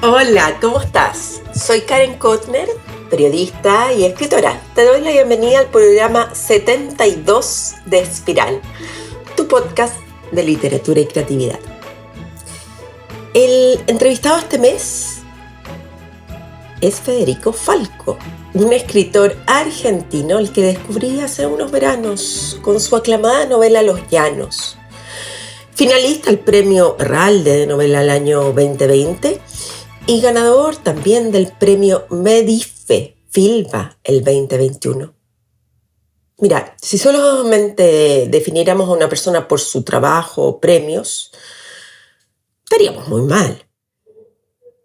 Hola, ¿cómo estás? Soy Karen Kotner, periodista y escritora. Te doy la bienvenida al programa 72 de Espiral, tu podcast de literatura y creatividad. El entrevistado este mes es Federico Falco, un escritor argentino al que descubrí hace unos veranos con su aclamada novela Los Llanos. Finalista al premio Herralde de novela del año 2020 y ganador también del premio Medife Filba el 2021. Mira, si solamente definiéramos a una persona por su trabajo o premios, estaríamos muy mal.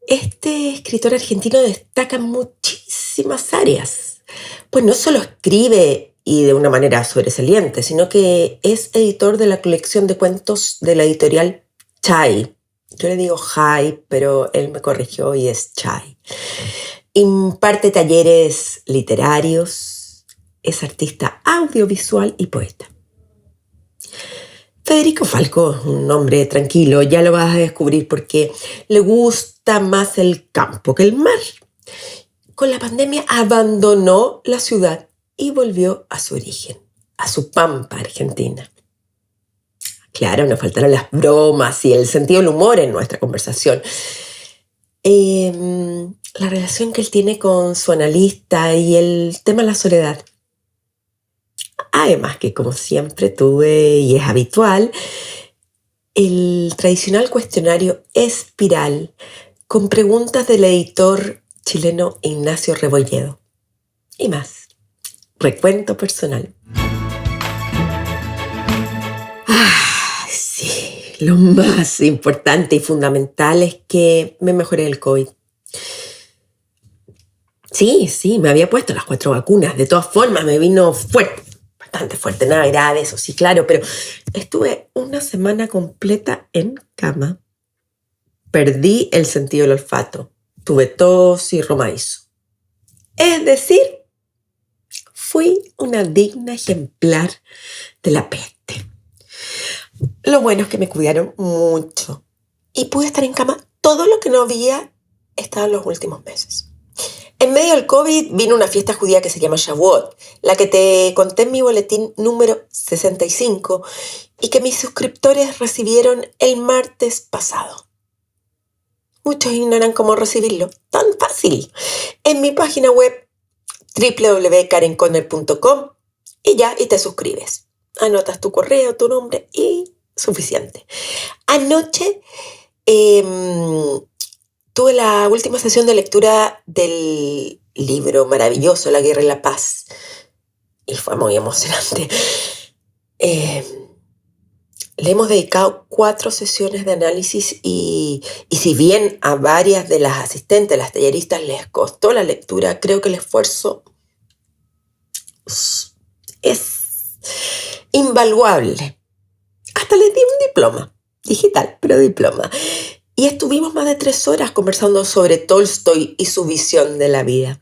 Este escritor argentino destaca en muchísimas áreas, pues no solo escribe y de una manera sobresaliente, sino que es editor de la colección de cuentos de la editorial Chay. Yo le digo Jai, pero él me corrigió y es Chay. Imparte talleres literarios, es artista audiovisual y poeta. Federico Falco es un hombre tranquilo, ya lo vas a descubrir porque le gusta más el campo que el mar. Con la pandemia abandonó la ciudad y volvió a su origen, a su pampa argentina. Claro, nos faltaron las bromas y el sentido del humor en nuestra conversación. La relación que él tiene con su analista y el tema de la soledad. Además que, como siempre tuve y es habitual, el tradicional cuestionario Espiral con preguntas del editor chileno Ignacio Rebolledo. Y más, recuento personal. Sí, lo más importante y fundamental es que me mejoré del COVID. Sí, me había puesto las 4 vacunas. De todas formas, me vino fuerte, bastante fuerte, nada grave, eso sí, claro, pero estuve una semana completa en cama. Perdí el sentido del olfato. Tuve tos y romaizo. Es decir, fui una digna ejemplar de la peste. Lo bueno es que me cuidaron mucho y pude estar en cama todo lo que no había estado en los últimos meses. En medio del COVID vino una fiesta judía que se llama Shavuot, la que te conté en mi boletín número 65 y que mis suscriptores recibieron el martes pasado. Muchos ignoran cómo recibirlo, tan fácil. En mi página web www.karenconner.com y te suscribes. Anotas tu correo, tu nombre y suficiente. Anoche tuve la última sesión de lectura del libro maravilloso La Guerra y la Paz y fue muy emocionante. Le hemos dedicado 4 sesiones de análisis y si bien a varias de las asistentes, las talleristas, les costó la lectura, creo que el esfuerzo es invaluable. Hasta les di un diploma, digital, pero diploma. Y estuvimos más de 3 horas conversando sobre Tolstoy y su visión de la vida.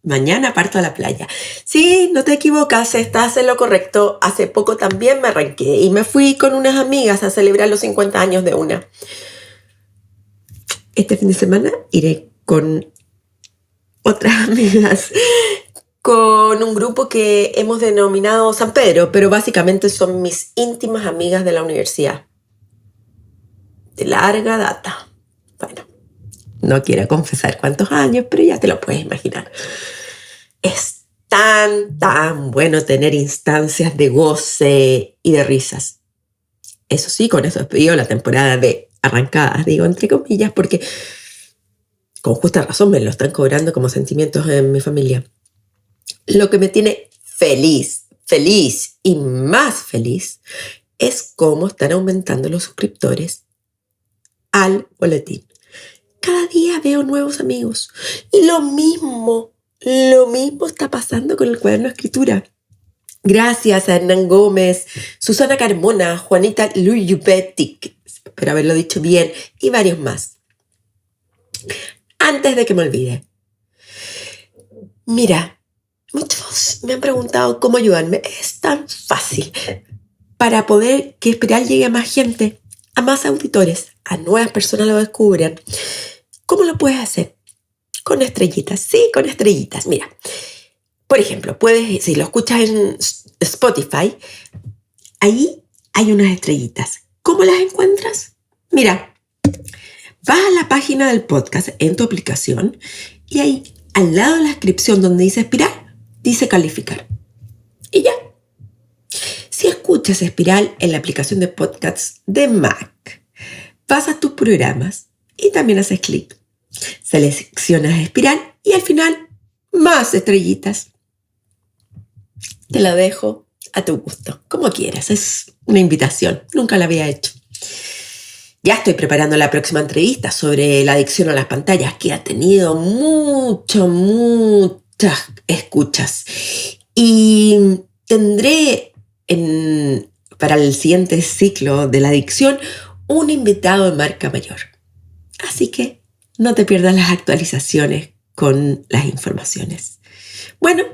Mañana parto a la playa. Sí, no te equivocas, estás en lo correcto. Hace poco también me arranqué y me fui con unas amigas a celebrar los 50 años de una. Este fin de semana iré con otras amigas, con un grupo que hemos denominado San Pedro, pero básicamente son mis íntimas amigas de la universidad. De larga data. Bueno, no quiero confesar cuántos años, pero ya te lo puedes imaginar. Es tan bueno tener instancias de goce y de risas. Eso sí, con eso despidió la temporada de arrancadas, digo entre comillas, porque con justa razón me lo están cobrando como sentimientos en mi familia. Lo que me tiene feliz y más feliz es cómo están aumentando los suscriptores al boletín. Cada día veo nuevos amigos y lo mismo está pasando con el cuaderno de escritura. Gracias a Hernán Gómez, Susana Carmona, Juanita Luyupetic, espero haberlo dicho bien, y varios más. Antes de que me olvide, mira, muchos me han preguntado cómo ayudarme. Es tan fácil. Para poder que Espiral llegue a más gente, a más auditores, a nuevas personas lo descubran, ¿cómo lo puedes hacer? Con estrellitas, sí, con estrellitas. Mira, por ejemplo, si lo escuchas en Spotify, ahí hay unas estrellitas. ¿Cómo las encuentras? Mira, vas a la página del podcast en tu aplicación y ahí, al lado de la descripción donde dice Espiral, dice calificar. Y ya. Si escuchas Espiral en la aplicación de podcasts de Mac, vas a tus programas y también haces clic. Seleccionas Espiral y al final, más estrellitas. Te la dejo a tu gusto, como quieras. Es una invitación, nunca la había hecho. Ya estoy preparando la próxima entrevista sobre la adicción a las pantallas, que ha tenido muchas escuchas. Y tendré para el siguiente ciclo de la adicción un invitado de marca mayor. Así que no te pierdas las actualizaciones con las informaciones. Bueno,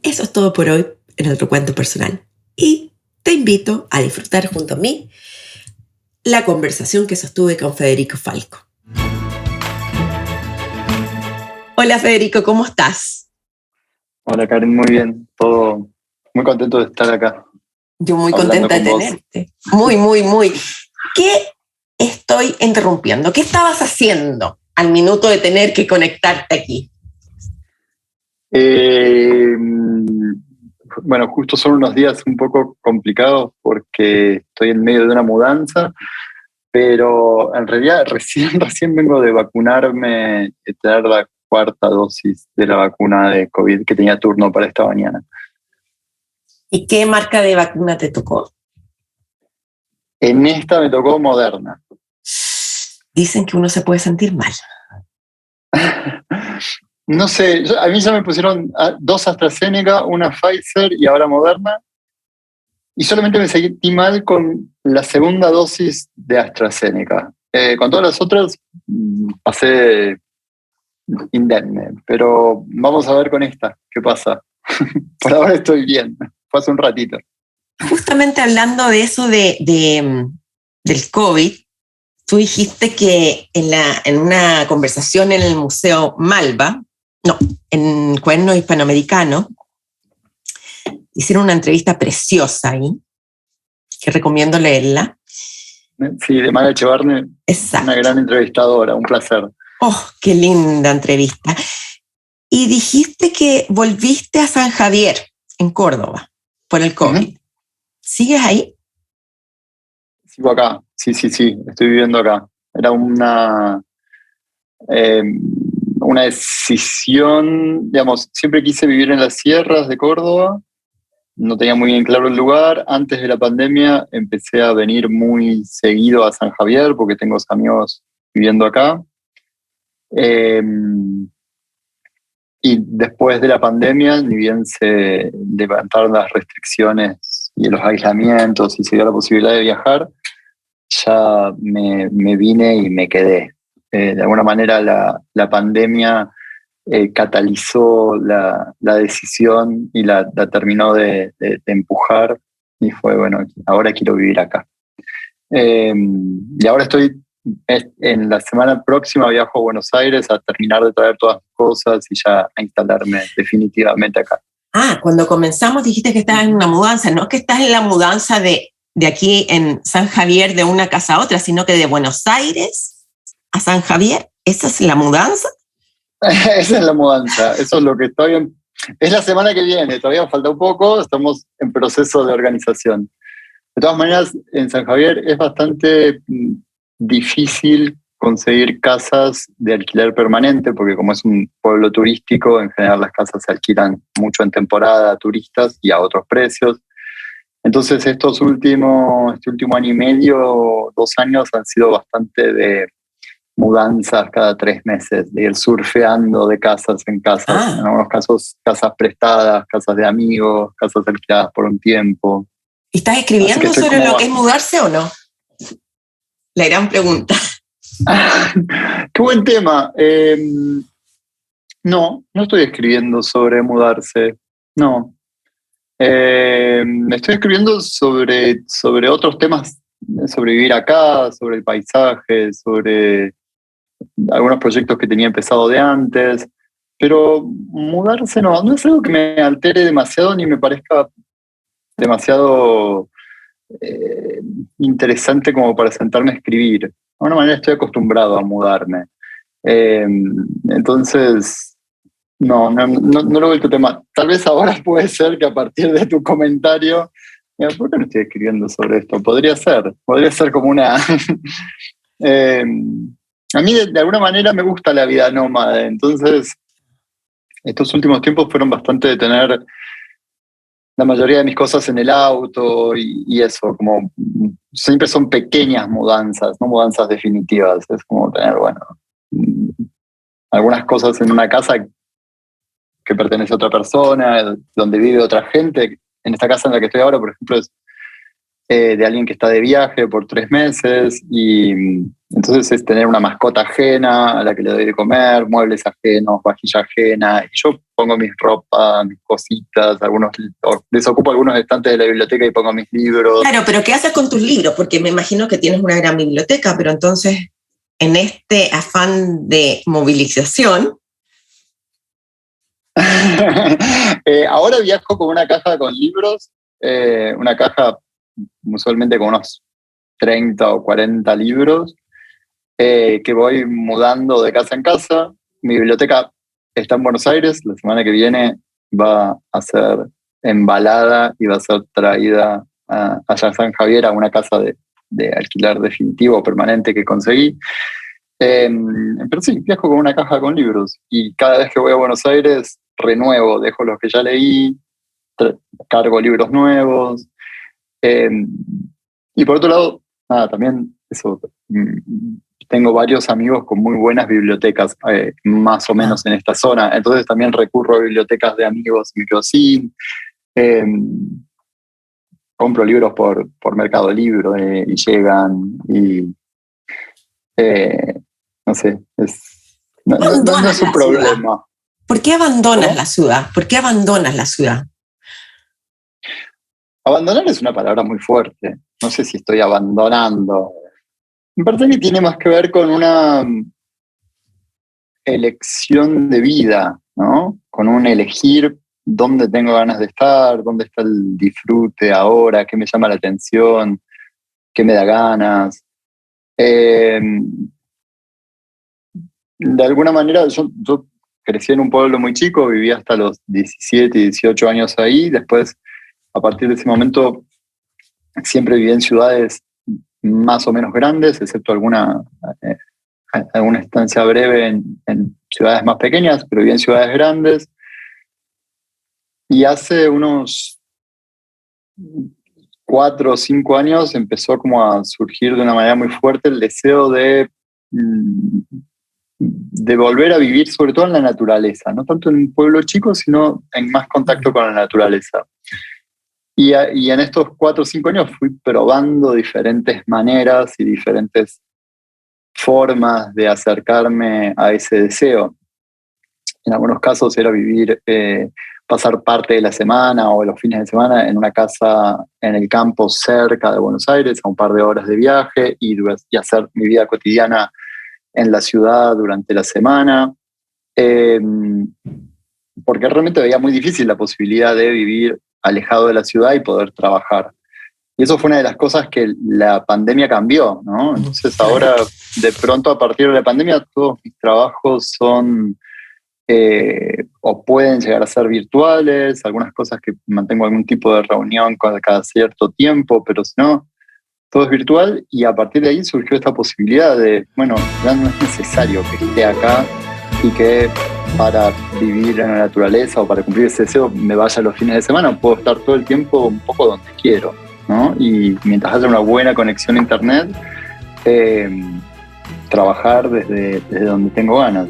eso es todo por hoy en otro cuento personal. Y te invito a disfrutar junto a mí la conversación que sostuve con Federico Falco. Hola Federico, ¿cómo estás? Hola Karen, muy bien, todo muy contento de estar acá. Yo muy contenta de tenerte. Muy. ¿Qué estoy interrumpiendo? ¿Qué estabas haciendo al minuto de tener que conectarte aquí? Bueno, justo son unos días un poco complicados porque estoy en medio de una mudanza, pero en realidad recién vengo de vacunarme, de tener la cuarta dosis de la vacuna de COVID que tenía turno para esta mañana. ¿Y qué marca de vacuna te tocó? En esta me tocó Moderna. Dicen que uno se puede sentir mal. No sé, a mí ya me pusieron 2 AstraZeneca, una Pfizer y ahora Moderna. Y solamente me sentí mal con la segunda dosis de AstraZeneca. Con todas las otras pasé indemne, pero vamos a ver con esta, qué pasa. Por ahora estoy bien, fue hace un ratito. Justamente hablando de eso del COVID, tú dijiste que en una conversación en el Museo Malva, en el Cuaderno Hispanoamericano, hicieron una entrevista preciosa ahí, que recomiendo leerla. Sí, de Mara Echevarne, una gran entrevistadora, un placer. ¡Oh, qué linda entrevista! Y dijiste que volviste a San Javier, en Córdoba, por el COVID. Uh-huh. ¿Sigues ahí? Sigo acá, sí, estoy viviendo acá. Era una decisión, digamos, siempre quise vivir en las sierras de Córdoba, no tenía muy bien claro el lugar. Antes de la pandemia empecé a venir muy seguido a San Javier porque tengo amigos viviendo acá. Y después de la pandemia, ni bien se levantaron las restricciones y los aislamientos y se dio la posibilidad de viajar, ya me vine y me quedé. De alguna manera la pandemia catalizó la decisión y la terminó de empujar, y fue, bueno, ahora quiero vivir acá. Y ahora en la semana próxima viajo a Buenos Aires a terminar de traer todas las cosas y ya a instalarme definitivamente acá. Cuando comenzamos dijiste que estabas en una mudanza, no que estás en la mudanza de aquí en San Javier de una casa a otra, sino que de Buenos Aires a San Javier. ¿Esa es la mudanza? Esa es la mudanza, eso es lo que estoy es la semana que viene, todavía falta un poco, estamos en proceso de organización. De todas maneras, en San Javier es bastante difícil conseguir casas de alquiler permanente, porque como es un pueblo turístico, en general las casas se alquilan mucho en temporada a turistas y a otros precios. Entonces este último año y medio, 2 años, han sido bastante de mudanzas cada 3 meses, de ir surfeando de casas en casas. En algunos casos casas prestadas, casas de amigos, casas alquiladas por un tiempo. ¿Estás escribiendo sobre lo que es mudarse o no? La gran pregunta. Qué buen tema. No estoy escribiendo sobre mudarse, no. Estoy escribiendo sobre otros temas sobre vivir acá, sobre el paisaje, sobre algunos proyectos que tenía empezado de antes, pero mudarse no es algo que me altere demasiado ni me parezca demasiado interesante como para sentarme a escribir. De alguna manera estoy acostumbrado a mudarme. Entonces, no lo he vuelto tema. Tal vez ahora puede ser que a partir de tu comentario, mira, ¿por qué no estoy escribiendo sobre esto? Podría ser como una... Eh, a mí de alguna manera me gusta la vida nómada, entonces estos últimos tiempos fueron bastante de tener la mayoría de mis cosas en el auto y eso, como siempre son pequeñas mudanzas, no mudanzas definitivas, es como tener, bueno, algunas cosas en una casa que pertenece a otra persona, donde vive otra gente. En esta casa en la que estoy ahora, por ejemplo, es de alguien que está de viaje por 3 meses y entonces es tener una mascota ajena a la que le doy de comer, muebles ajenos, vajilla ajena, y yo pongo mis ropas, mis cositas, desocupo algunos estantes de la biblioteca y pongo mis libros. Claro, pero ¿qué haces con tus libros? Porque me imagino que tienes una gran biblioteca, pero entonces, en este afán de movilización... Ahora viajo con una caja con libros, una caja usualmente con unos 30 o 40 libros, que voy mudando de casa en casa. Mi biblioteca está en Buenos Aires, la semana que viene va a ser embalada y va a ser traída allá a San Javier a una casa de alquiler definitivo o permanente que conseguí. Pero sí, viajo con una caja con libros y cada vez que voy a Buenos Aires renuevo, dejo los que ya leí, cargo libros nuevos. Y por otro lado, nada, también eso, tengo varios amigos con muy buenas bibliotecas, más o menos en esta zona, entonces también recurro a bibliotecas de amigos y me quedo sin. Compro libros por Mercado Libre y llegan y no sé, no es un problema. ¿Por qué abandonas la ciudad? ¿Por qué abandonas la ciudad? Abandonar es una palabra muy fuerte. No sé si estoy abandonando. Me parece que tiene más que ver con una elección de vida, ¿no? Con un elegir dónde tengo ganas de estar, dónde está el disfrute ahora, qué me llama la atención, qué me da ganas. De alguna manera, yo crecí en un pueblo muy chico, viví hasta los 17 y 18 años ahí, después, a partir de ese momento, siempre viví en ciudades más o menos grandes, excepto alguna estancia breve en ciudades más pequeñas, pero viví en ciudades grandes. Y hace unos 4 o 5 años empezó como a surgir de una manera muy fuerte el deseo de volver a vivir, sobre todo en la naturaleza, no tanto en un pueblo chico, sino en más contacto con la naturaleza. Y en estos 4 o 5 años fui probando diferentes maneras y diferentes formas de acercarme a ese deseo. En algunos casos era vivir, pasar parte de la semana o los fines de semana en una casa en el campo cerca de Buenos Aires, a un par de horas de viaje, y hacer mi vida cotidiana en la ciudad durante la semana, porque realmente veía muy difícil la posibilidad de vivir alejado de la ciudad y poder trabajar. Y eso fue una de las cosas que la pandemia cambió, ¿no? Entonces ahora, de pronto, a partir de la pandemia, todos mis trabajos son o pueden llegar a ser virtuales, algunas cosas que mantengo algún tipo de reunión cada cierto tiempo, pero si no, todo es virtual, y a partir de ahí surgió esta posibilidad de, bueno, ya no es necesario que esté acá y que para vivir en la naturaleza o para cumplir ese deseo me vaya los fines de semana, puedo estar todo el tiempo un poco donde quiero, ¿no? Y mientras haya una buena conexión a internet, trabajar desde donde tengo ganas.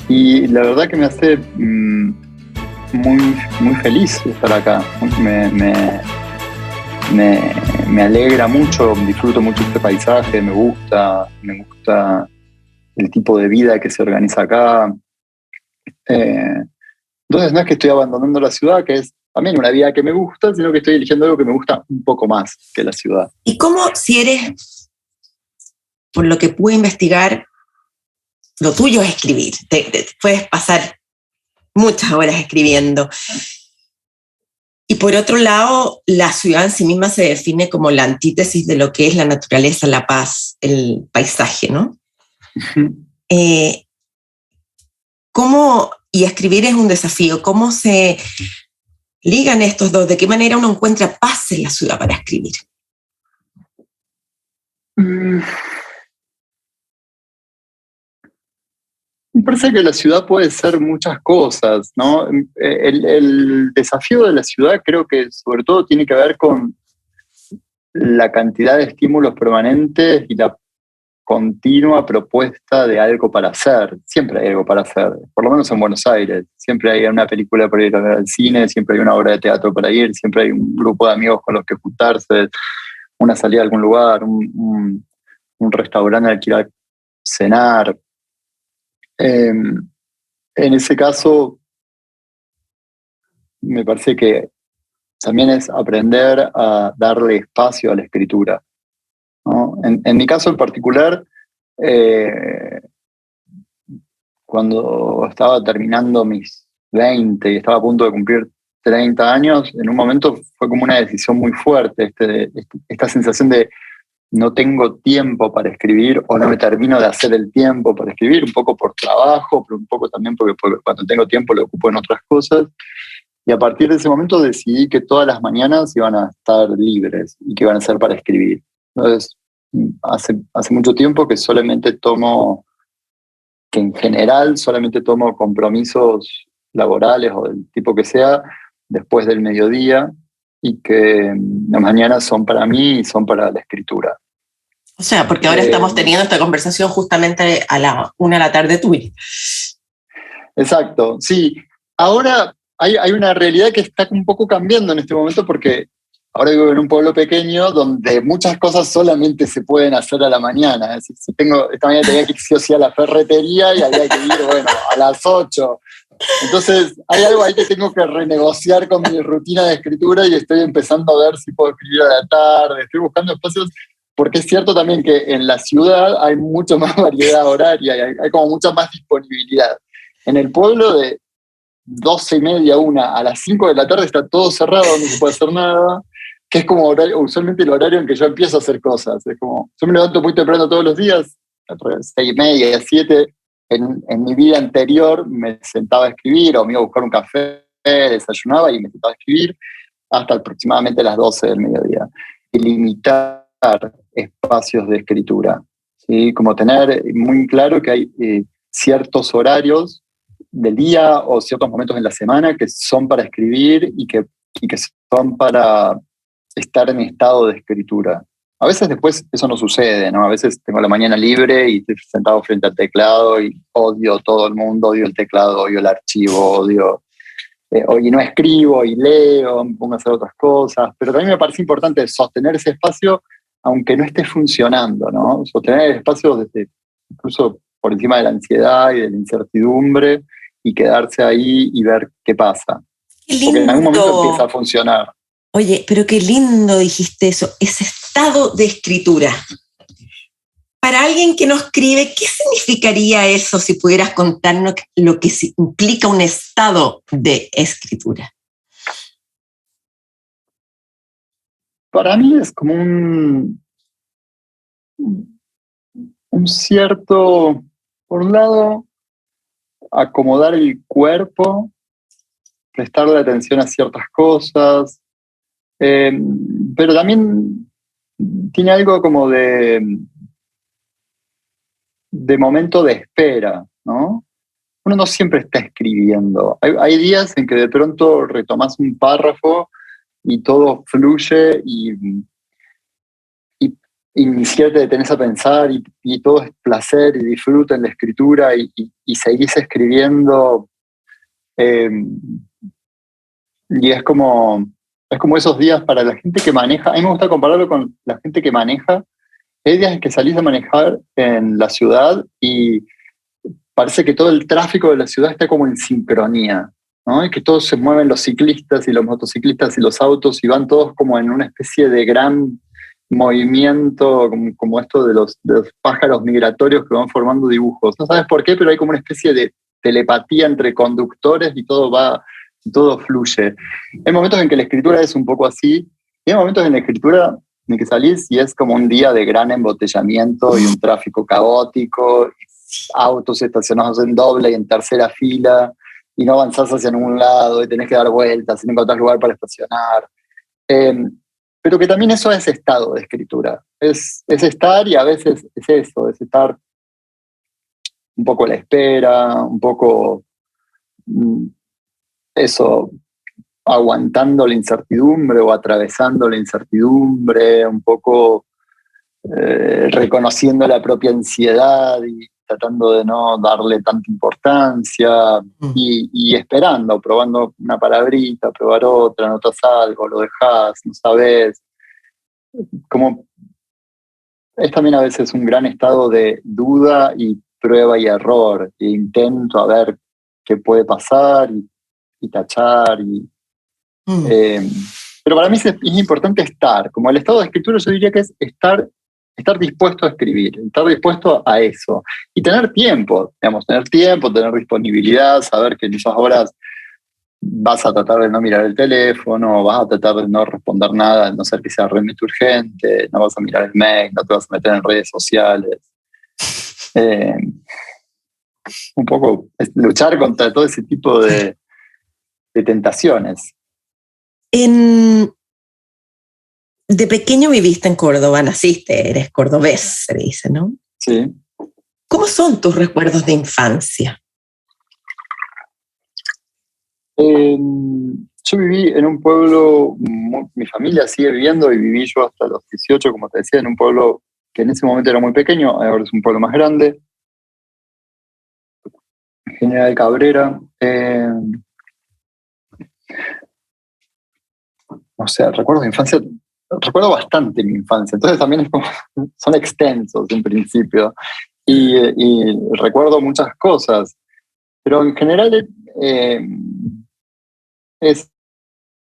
Y la verdad que me hace muy feliz estar acá. Me alegra mucho, disfruto mucho este paisaje, me gusta el tipo de vida que se organiza acá. Entonces no es que estoy abandonando la ciudad, que es también una vida que me gusta, sino que estoy eligiendo algo que me gusta un poco más que la ciudad. ¿Y cómo, si eres, por lo que pude investigar, lo tuyo es escribir? Te puedes pasar muchas horas escribiendo. Y por otro lado, la ciudad en sí misma se define como la antítesis de lo que es la naturaleza, la paz, el paisaje, ¿no? ¿Cómo, y escribir es un desafío, cómo se ligan estos dos? ¿De qué manera uno encuentra paz en la ciudad para escribir? Me parece que la ciudad puede ser muchas cosas, ¿no? El desafío de la ciudad creo que sobre todo tiene que ver con la cantidad de estímulos permanentes y la continua propuesta de algo para hacer. Siempre hay algo para hacer, por lo menos en Buenos Aires. Siempre hay una película para ir a ver al cine, siempre hay una obra de teatro para ir, siempre hay un grupo de amigos con los que juntarse, una salida a algún lugar, un restaurante al que ir a cenar. En ese caso, me parece que también es aprender a darle espacio a la escritura, ¿no? En mi caso en particular, cuando estaba terminando mis 20 y estaba a punto de cumplir 30 años, en un momento fue como una decisión muy fuerte, esta sensación de no tengo tiempo para escribir o no me termino de hacer el tiempo para escribir, un poco por trabajo, pero un poco también porque cuando tengo tiempo lo ocupo en otras cosas. Y a partir de ese momento decidí que todas las mañanas iban a estar libres y que iban a ser para escribir. Entonces, hace mucho tiempo que en general solamente tomo compromisos laborales o del tipo que sea después del mediodía y que las mañanas son para mí y son para la escritura. O sea, porque ahora estamos teniendo esta conversación justamente a la 1 de la tarde tuya. Exacto, sí. Ahora hay una realidad que está un poco cambiando en este momento porque ahora vivo en un pueblo pequeño donde muchas cosas solamente se pueden hacer a la mañana. Es decir, esta mañana tenía que ir sí o sí a la ferretería y había que ir, bueno, a las 8. Entonces, hay algo ahí que tengo que renegociar con mi rutina de escritura y estoy empezando a ver si puedo escribir a la tarde. Estoy buscando espacios, porque es cierto también que en la ciudad hay mucho más variedad horaria y hay como mucha más disponibilidad. En el pueblo de 12:30, 1 a las 5 de la tarde está todo cerrado, no se puede hacer nada, que es como usualmente el horario en que yo empiezo a hacer cosas. Es como, yo me levanto muy temprano todos los días, a 6:30, 7. En mi vida anterior me sentaba a escribir o me iba a buscar un café, desayunaba y me sentaba a escribir hasta aproximadamente las 12 del mediodía. Y limitar espacios de escritura, ¿sí? Como tener muy claro que hay ciertos horarios del día o ciertos momentos en la semana que son para escribir y que son para estar en estado de escritura. A veces después eso no sucede, ¿no? A veces tengo la mañana libre y estoy sentado frente al teclado y odio todo el mundo, odio el teclado, odio el archivo, y no escribo y leo, me pongo a hacer otras cosas, pero también me parece importante sostener ese espacio aunque no esté funcionando, ¿no? Sostener el espacio incluso por encima de la ansiedad y de la incertidumbre y quedarse ahí y ver qué pasa. Qué lindo. Porque en algún momento empieza a funcionar. Oye, pero qué lindo dijiste eso, ese estado de escritura. Para alguien que no escribe, ¿qué significaría eso si pudieras contarnos lo que implica un estado de escritura? Para mí es como un cierto, por un lado, acomodar el cuerpo, prestarle atención a ciertas cosas, pero también tiene algo como de momento de espera, ¿no? Uno no siempre está escribiendo. Hay días en que de pronto retomas un párrafo y todo fluye y ni siquiera te detenés a pensar y todo es placer y disfruta en la escritura y seguís escribiendo. Y es como esos días para la gente que maneja. A mí me gusta compararlo con la gente que maneja. Hay días en que salís a manejar en la ciudad y parece que todo el tráfico de la ciudad está como en sincronía. ¿no? Y que todos se mueven, los ciclistas y los motociclistas y los autos, y van todos como en una especie de gran movimiento, como esto de los pájaros migratorios que van formando dibujos. No sabes por qué, pero hay como una especie de telepatía entre conductores y todo fluye. Hay momentos en que la escritura es un poco así, y hay momentos en la escritura en que salís y es como un día de gran embotellamiento y un tráfico caótico, autos estacionados en doble y en tercera fila, y no avanzás hacia ningún lado, y tenés que dar vueltas, y no encontrás lugar para estacionar. Pero que también eso es estado de escritura. Es estar, y a veces es eso, es estar un poco a la espera, un poco eso, aguantando la incertidumbre o atravesando la incertidumbre, un poco reconociendo la propia ansiedad y tratando de no darle tanta importancia y esperando, probando una palabrita, probar otra, notas algo, lo dejás, no sabes. Como es también a veces un gran estado de duda y prueba y error, e intento a ver qué puede pasar y tachar. Pero para mí es importante estar, como el estado de escritura yo diría que es estar dispuesto a escribir, estar dispuesto a eso. Y tener tiempo, digamos, tener disponibilidad, saber que en esas horas vas a tratar de no mirar el teléfono, vas a tratar de no responder nada, a no ser que sea realmente urgente, no vas a mirar el mail, no te vas a meter en redes sociales. Un poco luchar contra todo ese tipo de tentaciones. De pequeño viviste en Córdoba, naciste, eres cordobés, se dice, ¿no? Sí. ¿Cómo son tus recuerdos de infancia? Yo viví en un pueblo, mi familia sigue viviendo y viví yo hasta los 18, como te decía, en un pueblo que en ese momento era muy pequeño, ahora es un pueblo más grande, General Cabrera. No sé, recuerdos de infancia, recuerdo bastante mi infancia, entonces también es como, son extensos en principio, y recuerdo muchas cosas, pero en general es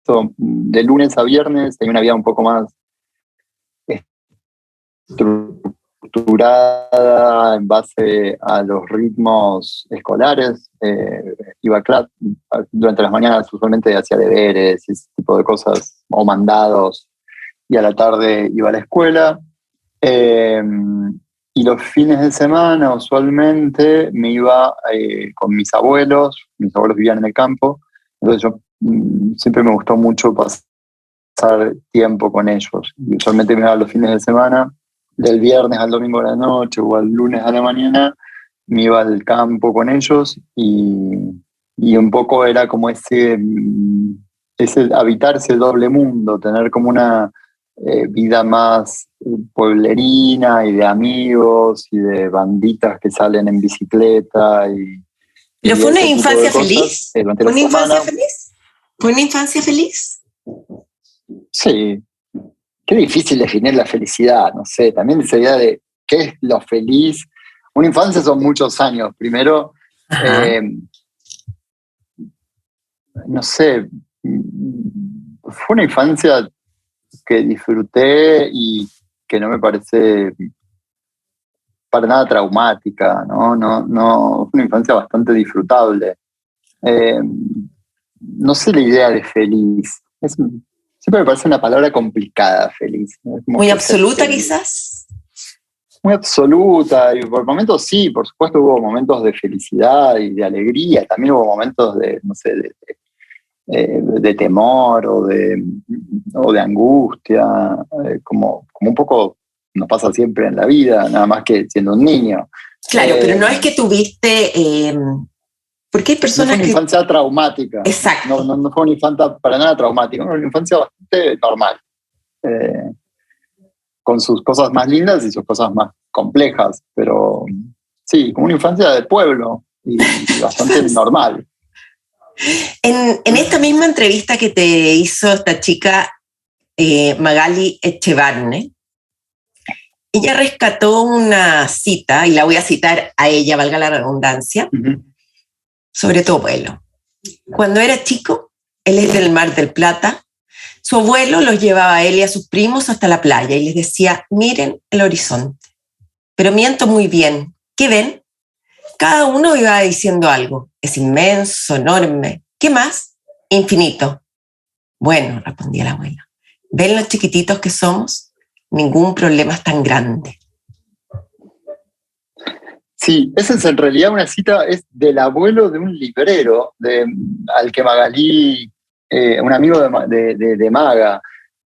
de lunes a viernes, hay una vida un poco más estructurada en base a los ritmos escolares. Iba a clase durante las mañanas, usualmente hacía deberes y ese tipo de cosas, o mandados, y a la tarde iba a la escuela. Y los fines de semana usualmente me iba con mis abuelos vivían en el campo, entonces yo siempre me gustó mucho pasar tiempo con ellos. Y usualmente me iba los fines de semana, del viernes al domingo a la noche o al lunes a la mañana, me iba al campo con ellos y un poco era como ese habitar ese doble mundo, tener como una vida más pueblerina y de amigos y de banditas que salen en bicicleta. ¿Pero fue una infancia feliz? ¿Fue una infancia feliz? ¿Fue una infancia feliz? Sí. Qué difícil definir la felicidad, no sé, también esa idea de qué es lo feliz. Una infancia son muchos años. Primero, no sé, fue una infancia que disfruté y que no me parece para nada traumática, ¿no? Fue una infancia bastante disfrutable. No sé la idea de feliz. Siempre me parece una palabra complicada, feliz. Muy absoluta, quizás. Muy absoluta, y por momentos sí, por supuesto hubo momentos de felicidad y de alegría, también hubo momentos de, no sé, de temor o de angustia, como un poco nos pasa siempre en la vida, nada más que siendo un niño. Claro, pero no es que tuviste... porque hay personas no fue una infancia traumática. Exacto. No fue una infancia para nada traumática, fue una infancia bastante normal. Con sus cosas más lindas y sus cosas más complejas, pero sí, como una infancia de pueblo y bastante normal. En esta misma entrevista que te hizo esta chica, Magali Echevarne, ella rescató una cita, y la voy a citar a ella, valga la redundancia, sobre tu abuelo. Cuando era chico, él es del Mar del Plata, su abuelo los llevaba a él y a sus primos hasta la playa y les decía, miren el horizonte. Pero miento muy bien. ¿Qué ven? Cada uno iba diciendo algo. Es inmenso, enorme. ¿Qué más? Infinito. Bueno, respondía la abuela. ¿Ven los chiquititos que somos? Ningún problema es tan grande. Sí, esa es en realidad una cita, es del abuelo de un librero, al que Magalí, un amigo de Maga,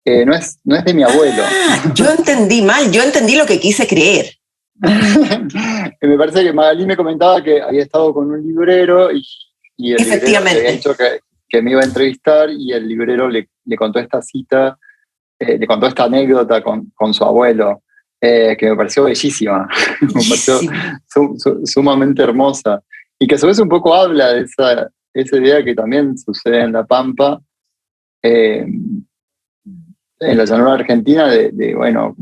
no es de mi abuelo. Yo entendí mal, yo entendí lo que quise creer. Me parece que Magalí me comentaba que había estado con un librero y el librero le había dicho que me iba a entrevistar y el librero le contó esta cita, le contó esta anécdota con su abuelo. Que me pareció bellísima, me pareció sumamente hermosa, y que a su vez un poco habla de esa idea que también sucede en La Pampa, en la llanura argentina, bueno,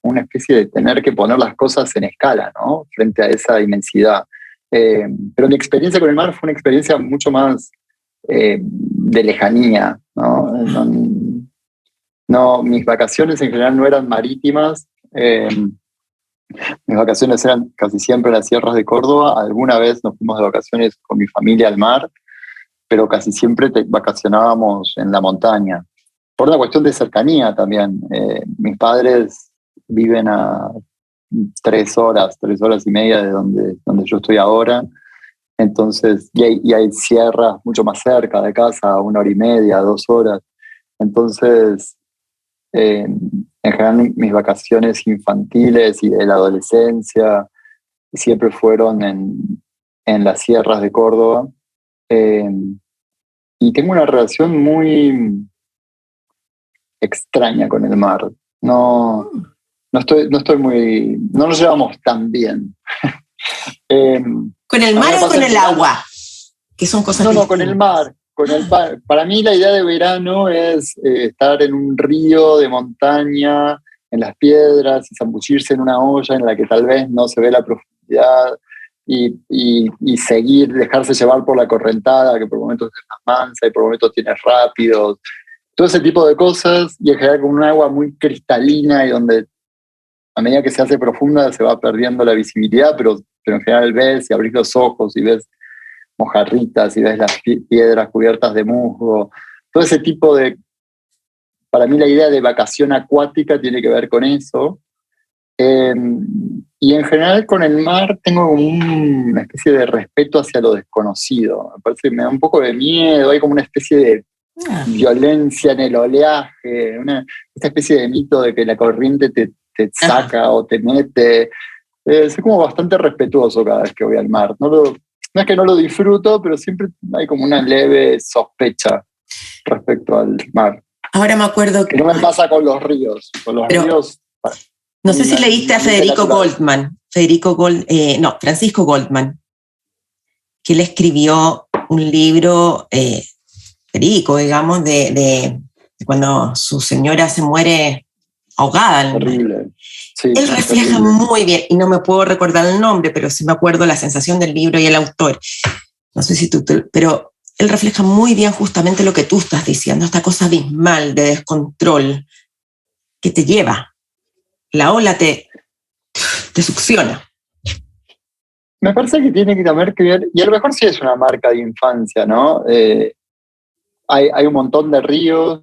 una especie de tener que poner las cosas en escala, ¿no? Frente a esa inmensidad. Pero mi experiencia con el mar fue una experiencia mucho más de lejanía, ¿no? No, mis vacaciones en general no eran marítimas. Mis vacaciones eran casi siempre en las sierras de Córdoba. Alguna vez nos fuimos de vacaciones con mi familia al mar, pero casi siempre vacacionábamos en la montaña. Por una cuestión de cercanía también. Mis padres viven a 3 horas y media de donde yo estoy ahora. Entonces, y hay sierras mucho más cerca de casa, a 1 hora y media, 2 horas. Entonces, en general mis vacaciones infantiles y de la adolescencia siempre fueron en las sierras de Córdoba, y tengo una relación muy extraña con el mar. No nos llevamos tan bien. ¿Con el mar o con el agua? Que son cosas distintas. No, con el mar. Para mí la idea de verano es estar en un río de montaña, en las piedras, y zambullirse en una olla en la que tal vez no se ve la profundidad, y seguir, dejarse llevar por la correntada, que por momentos es más mansa y por momentos tiene rápidos. Todo ese tipo de cosas, y en general con un agua muy cristalina y donde a medida que se hace profunda se va perdiendo la visibilidad, pero en general ves y abrís los ojos y ves mojarritas y ves las piedras cubiertas de musgo. Todo ese tipo para mí la idea de vacación acuática tiene que ver con eso. Y en general con el mar tengo una especie de respeto hacia lo desconocido. Me parece que me da un poco de miedo, hay como una especie de violencia en el oleaje, esta especie de mito de que la corriente te saca o te mete. Soy como bastante respetuoso cada vez que voy al mar. No es que no lo disfruto, pero siempre hay como una leve sospecha respecto al mar. Ahora me acuerdo que no me pasa con los ríos. Con los ríos. No sé si leíste a Federico Goldman. Francisco Goldman, que él escribió un libro verídico, digamos, de cuando su señora se muere ahogada. Terrible. Sí, él refleja terrible. Muy bien, y no me puedo recordar el nombre, pero sí me acuerdo la sensación del libro y el autor. No sé si pero él refleja muy bien justamente lo que tú estás diciendo, esta cosa abismal de descontrol que te lleva. La ola te succiona. Me parece que tiene que también que ver, y a lo mejor sí es una marca de infancia, ¿no? Hay un montón de ríos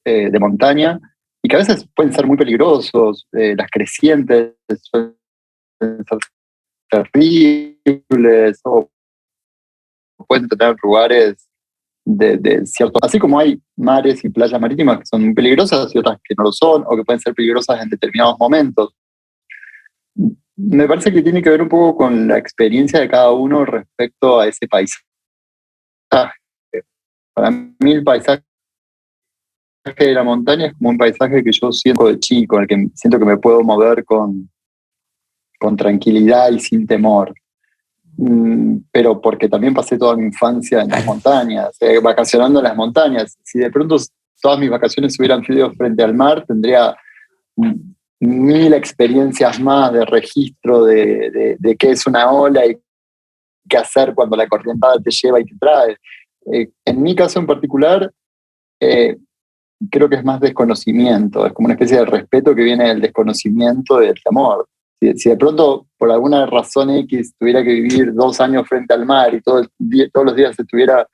de montaña, y que a veces pueden ser muy peligrosos. Las crecientes suelen ser terribles, o pueden tener lugares de cierto... Así como hay mares y playas marítimas que son muy peligrosas y otras que no lo son, o que pueden ser peligrosas en determinados momentos. Me parece que tiene que ver un poco con la experiencia de cada uno respecto a ese paisaje. Para mí el paisaje de la montaña es como un paisaje que yo siento de chico, en el que siento que me puedo mover con tranquilidad y sin temor. Pero porque también pasé toda mi infancia en las montañas, vacacionando en las montañas. Si de pronto todas mis vacaciones hubieran sido frente al mar, tendría 1000 experiencias más de registro de qué es una ola y qué hacer cuando la corrientada te lleva y te trae. En mi caso en particular, creo que es más desconocimiento, es como una especie de respeto que viene del desconocimiento del temor. Si de pronto, por alguna razón X, tuviera que vivir 2 años frente al mar y todos los días estuviera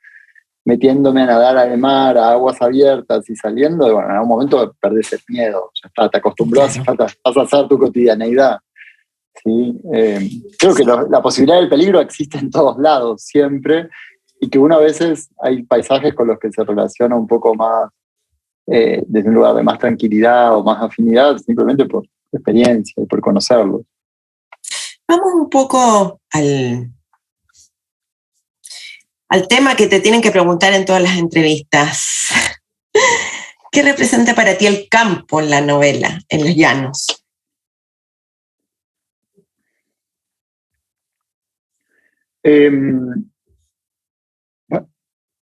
metiéndome a nadar al mar, a aguas abiertas y saliendo, bueno, en algún momento perdés el miedo, ya está, te acostumbras, vas a hacer tu cotidianeidad. ¿Sí? Creo que la posibilidad del peligro existe en todos lados, siempre, y que uno a veces hay paisajes con los que se relaciona un poco más desde un lugar de más tranquilidad o más afinidad, simplemente por experiencia y por conocerlos. Vamos un poco al tema que te tienen que preguntar en todas las entrevistas. ¿Qué representa para ti el campo en la novela, en los llanos?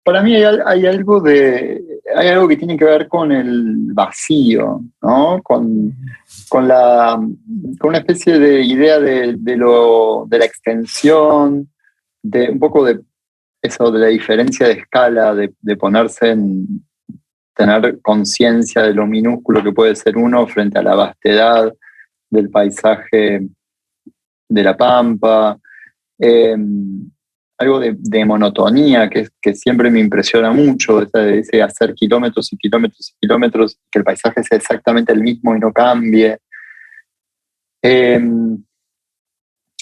Para mí hay algo que tiene que ver con el vacío, ¿no? Con una especie de idea de la extensión, de un poco de eso, de la diferencia de escala, de ponerse en tener conciencia de lo minúsculo que puede ser uno frente a la vastedad del paisaje de la pampa. Algo de monotonía que siempre me impresiona mucho, ese hacer kilómetros y kilómetros y kilómetros, que el paisaje sea exactamente el mismo y no cambie.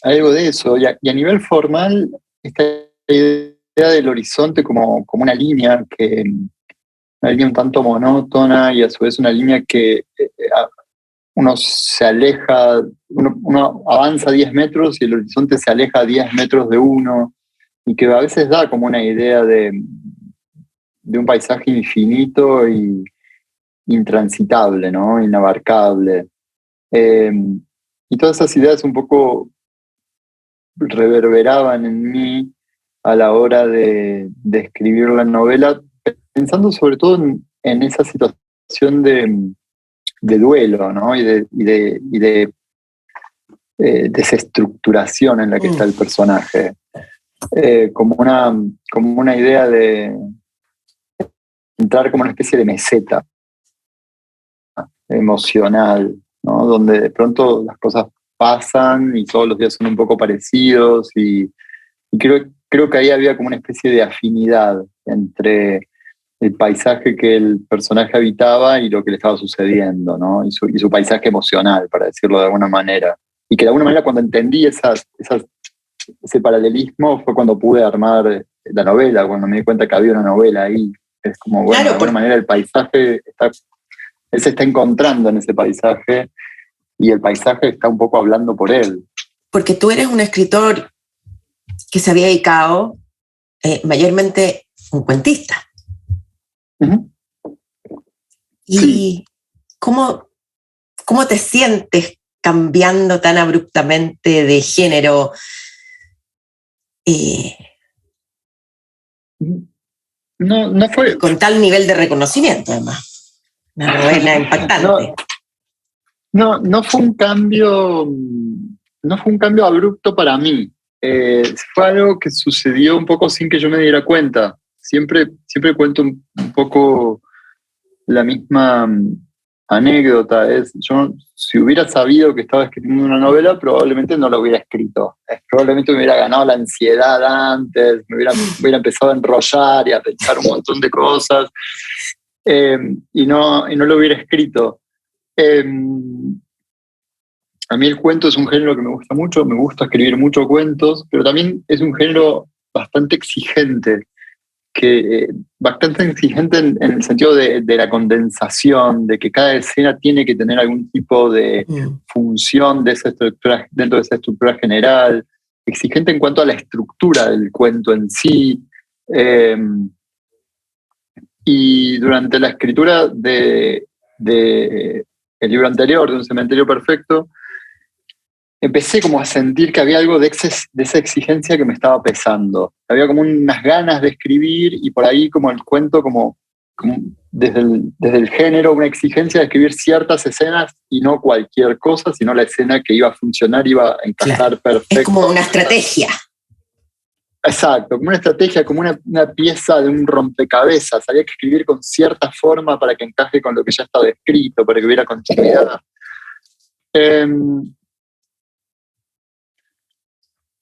Algo de eso. Y a nivel formal, esta idea del horizonte como una línea un tanto monótona y a su vez una línea que uno se aleja, uno avanza 10 metros y el horizonte se aleja 10 metros de uno, y que a veces da como una idea de un paisaje infinito y intransitable, ¿no? Inabarcable. Y todas esas ideas un poco reverberaban en mí a la hora de escribir la novela, pensando sobre todo en esa situación de duelo, ¿no? y de desestructuración en la que está el personaje. Como una idea de entrar como una especie de meseta emocional, ¿no? Donde de pronto las cosas pasan y todos los días son un poco parecidos y creo que ahí había como una especie de afinidad entre el paisaje que el personaje habitaba y lo que le estaba sucediendo, ¿no? Y su paisaje emocional, para decirlo de alguna manera. Y que de alguna manera cuando entendí ese paralelismo fue cuando pude armar la novela, cuando me di cuenta que había una novela ahí. Es como, bueno, de alguna manera el paisaje él se está encontrando en ese paisaje y el paisaje está un poco hablando por él. Porque tú eres un escritor que se había dedicado mayormente un cuentista. Uh-huh. ¿Y sí. ¿Cómo te sientes cambiando tan abruptamente de género? No fue... Con tal nivel de reconocimiento, además. Una novela impactante. No fue un cambio... No fue un cambio abrupto para mí. Fue algo que sucedió un poco sin que yo me diera cuenta. Siempre cuento un poco la misma anécdota. Yo, si hubiera sabido que estaba escribiendo una novela, probablemente no la hubiera escrito. Probablemente me hubiera ganado la ansiedad antes, me hubiera empezado a enrollar y a pensar un montón de cosas, y no lo hubiera escrito. A mí el cuento es un género que me gusta mucho, me gusta escribir muchos cuentos, pero también es un género bastante exigente, bastante exigente en el sentido de la condensación, de que cada escena tiene que tener algún tipo de función de esa estructura, dentro de esa estructura general, exigente en cuanto a la estructura del cuento en sí. Y durante la escritura de el libro anterior, de Un cementerio perfecto, empecé como a sentir que había algo de esa exigencia que me estaba pesando. Había como unas ganas de escribir y por ahí como el cuento, como desde el género, una exigencia de escribir ciertas escenas y no cualquier cosa, sino la escena que iba a funcionar, iba a encajar perfecto. Es como una estrategia. exacto, como una estrategia, como una pieza de un rompecabezas. Había que escribir con cierta forma para que encaje con lo que ya estaba escrito, para que hubiera continuidad.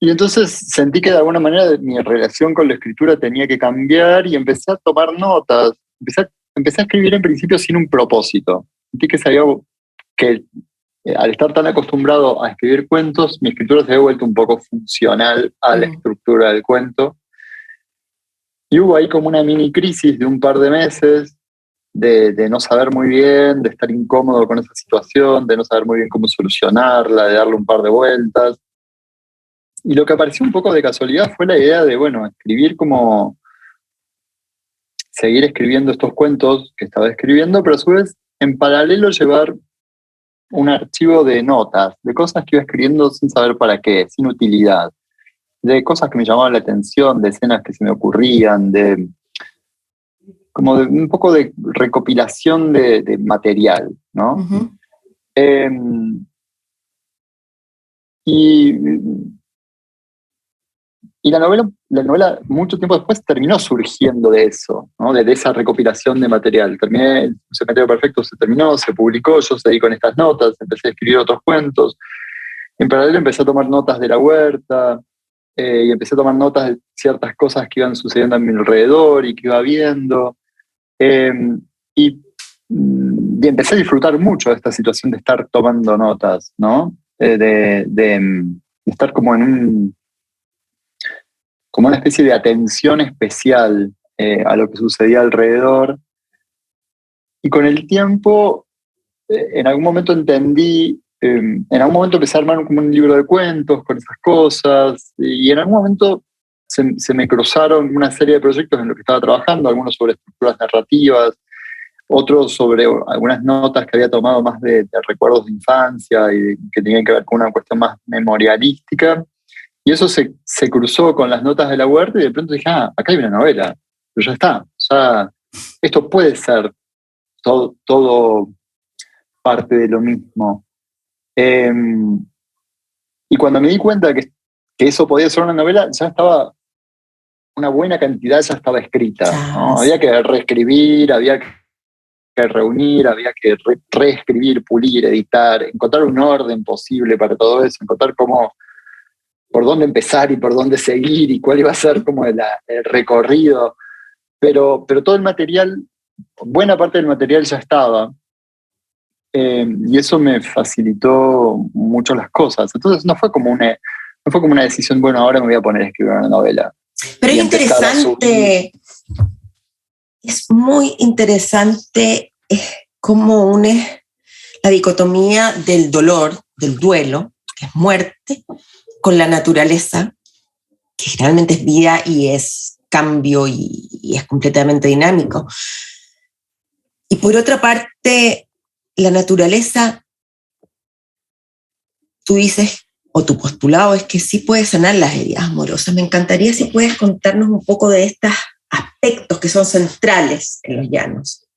Y entonces sentí que de alguna manera mi relación con la escritura tenía que cambiar y empecé a tomar notas. Empecé a escribir en principio sin un propósito. Sentí que sabía que al estar tan acostumbrado a escribir cuentos, mi escritura se había vuelto un poco funcional a la estructura del cuento. Y hubo ahí como una mini crisis de un par de meses, de no saber muy bien, de estar incómodo con esa situación, de no saber muy bien cómo solucionarla, de darle un par de vueltas. Y lo que apareció un poco de casualidad fue la idea de, bueno, escribir como, seguir escribiendo estos cuentos que estaba escribiendo, pero a su vez, en paralelo, llevar un archivo de notas, de cosas que iba escribiendo sin saber para qué, sin utilidad, de cosas que me llamaban la atención, de escenas que se me ocurrían, como de un poco de recopilación de material, ¿no? Uh-huh. Y Y la novela mucho tiempo después terminó surgiendo de eso, ¿no? De esa recopilación de material. Terminé, El Cementerio Perfecto se terminó, se publicó, yo seguí con estas notas, empecé a escribir otros cuentos. En paralelo empecé a tomar notas de la huerta, y empecé a tomar notas de ciertas cosas que iban sucediendo a mi alrededor y que iba viendo. Eh, y, y empecé a disfrutar mucho de esta situación de estar tomando notas, ¿no? De estar como como una especie de atención especial a lo que sucedía alrededor. Y con el tiempo, en algún momento entendí, en algún momento empecé a armar como un libro de cuentos con esas cosas, y en algún momento se me cruzaron una serie de proyectos en los que estaba trabajando, algunos sobre estructuras narrativas, otros sobre algunas notas que había tomado más de recuerdos de infancia y que tenían que ver con una cuestión más memorialística. Y eso se cruzó con las notas de la huerta y de pronto dije, acá hay una novela, pero ya está. O sea, esto puede ser todo parte de lo mismo. Y cuando me di cuenta que eso podía ser una novela, ya estaba, una buena cantidad ya estaba escrita, ¿no? Había que reescribir, había que reunir, había que reescribir, pulir, editar, encontrar un orden posible para todo eso, encontrar por dónde empezar y por dónde seguir y cuál iba a ser como el recorrido. Pero todo el material, buena parte del material ya estaba. Y eso me facilitó mucho las cosas. Entonces no fue como una decisión, bueno, ahora me voy a poner a escribir una novela. Pero es interesante, es muy interesante cómo une la dicotomía del dolor, del duelo, que es muerte, con la naturaleza, que realmente es vida y es cambio y es completamente dinámico. Y por otra parte, la naturaleza, tú dices, o tu postulado es que sí puede sanar las heridas amorosas. Me encantaría si puedes contarnos un poco de estos aspectos que son centrales en los llanos.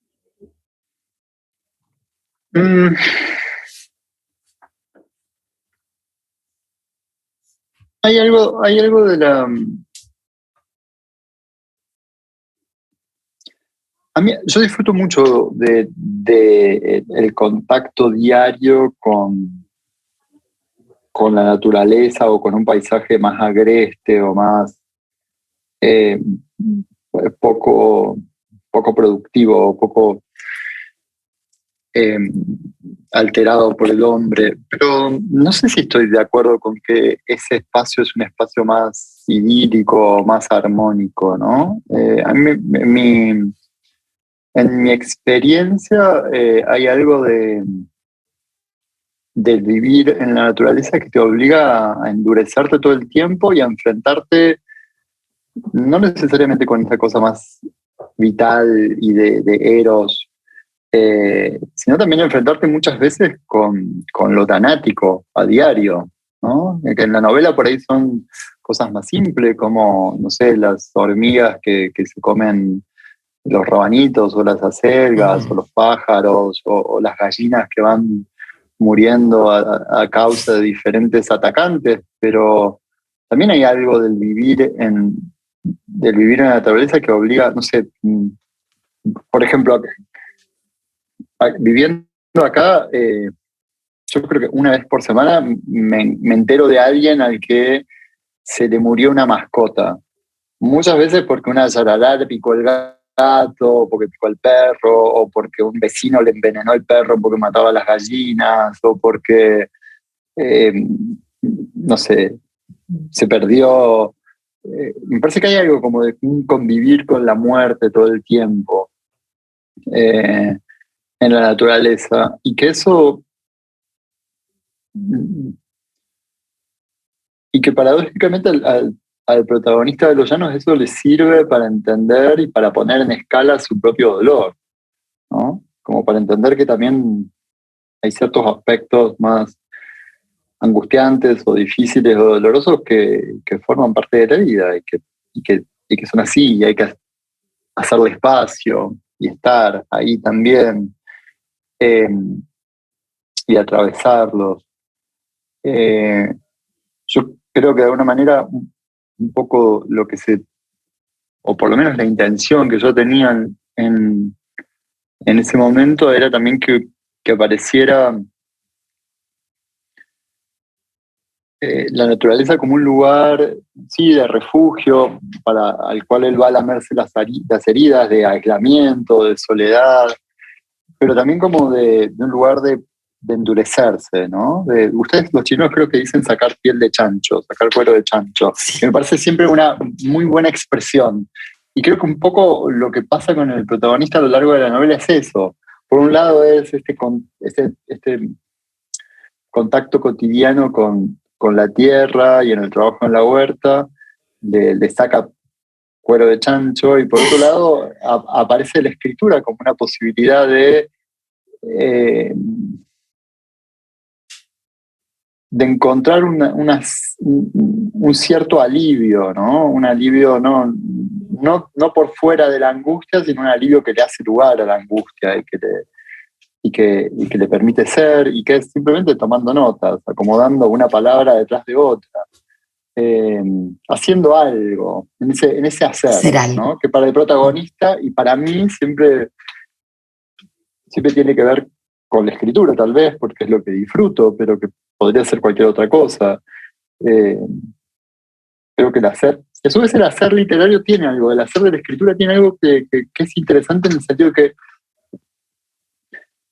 Hay algo de la... Yo disfruto mucho de el contacto diario con la naturaleza o con un paisaje más agreste o más poco productivo, poco alterado por el hombre. Pero no sé si estoy de acuerdo con que ese espacio es un espacio más idílico, más armónico, ¿no? A mí, en mi experiencia hay algo de vivir en la naturaleza que te obliga a endurecerte todo el tiempo y a enfrentarte no necesariamente con esa cosa más vital y de eros, sino también a enfrentarte muchas veces con lo tanático a diario, ¿no? Que en la novela por ahí son cosas más simples, como, no sé, las hormigas que se comen los rabanitos o las acelgas o los pájaros o las gallinas que van muriendo a causa de diferentes atacantes, pero también hay algo del vivir en la naturaleza que obliga, no sé, por ejemplo, viviendo acá, yo creo que una vez por semana me entero de alguien al que se le murió una mascota. Muchas veces porque una yarará le picó el gato, porque picó el perro, o porque un vecino le envenenó el perro porque mataba a las gallinas, o porque, no sé, se perdió. Me parece que hay algo como de convivir con la muerte todo el tiempo en la naturaleza, y que eso, y que paradójicamente al protagonista de Los Llanos eso le sirve para entender y para poner en escala su propio dolor, ¿no? Como para entender que también hay ciertos aspectos más angustiantes o difíciles o dolorosos que forman parte de la vida y que son así, y hay que hacerle espacio y estar ahí también, y atravesarlos. Yo creo que de alguna manera un poco lo que o por lo menos la intención que yo tenía en ese momento era también que apareciera la naturaleza como un lugar, sí, de refugio, al cual él va a lamerse las heridas de aislamiento, de soledad, pero también como de un lugar de endurecerse, ¿no? Ustedes los chinos creo que dicen sacar piel de chancho, sacar cuero de chancho, que me parece siempre una muy buena expresión. Y creo que un poco lo que pasa con el protagonista a lo largo de la novela es eso. Por un lado es este contacto cotidiano con la tierra y en el trabajo en la huerta, le saca cuero de chancho, y por otro lado aparece la escritura como una posibilidad de encontrar un cierto alivio, ¿no? Un alivio no por fuera de la angustia, sino un alivio que le hace lugar a la angustia y que le permite ser, y que es simplemente tomando notas, acomodando una palabra detrás de otra, haciendo algo, en ese hacer, ¿no? Que para el protagonista y para mí siempre tiene que ver con la escritura, tal vez, porque es lo que disfruto, pero que podría ser cualquier otra cosa. Creo que a su vez el hacer literario tiene algo, el hacer de la escritura tiene algo que es interesante en el sentido de que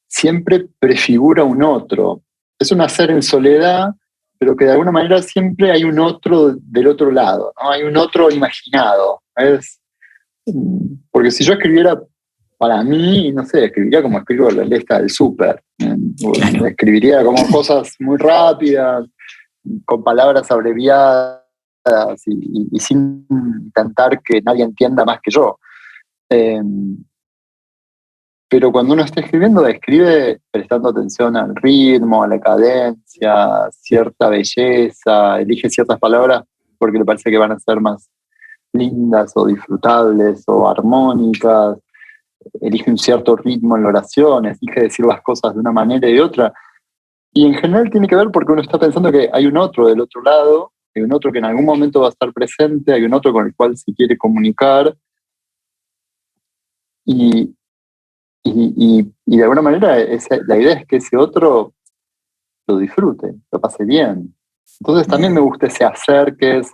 siempre prefigura un otro. Es un hacer en soledad, pero que de alguna manera siempre hay un otro del otro lado, ¿no? Hay un otro imaginado. Porque si yo escribiera para mí, no sé, escribiría como escribo la lista del súper. Claro. Escribiría como cosas muy rápidas, con palabras abreviadas y sin intentar que nadie entienda más que yo. Pero cuando uno está escribiendo, escribe prestando atención al ritmo, a la cadencia, cierta belleza, elige ciertas palabras porque le parece que van a ser más lindas o disfrutables o armónicas, elige un cierto ritmo en la oración, elige decir las cosas de una manera y de otra. Y en general tiene que ver porque uno está pensando que hay un otro del otro lado, hay un otro que en algún momento va a estar presente, hay un otro con el cual se quiere comunicar. Y de alguna manera la idea es que ese otro lo disfrute, lo pase bien. Entonces también me gusta ese hacer que es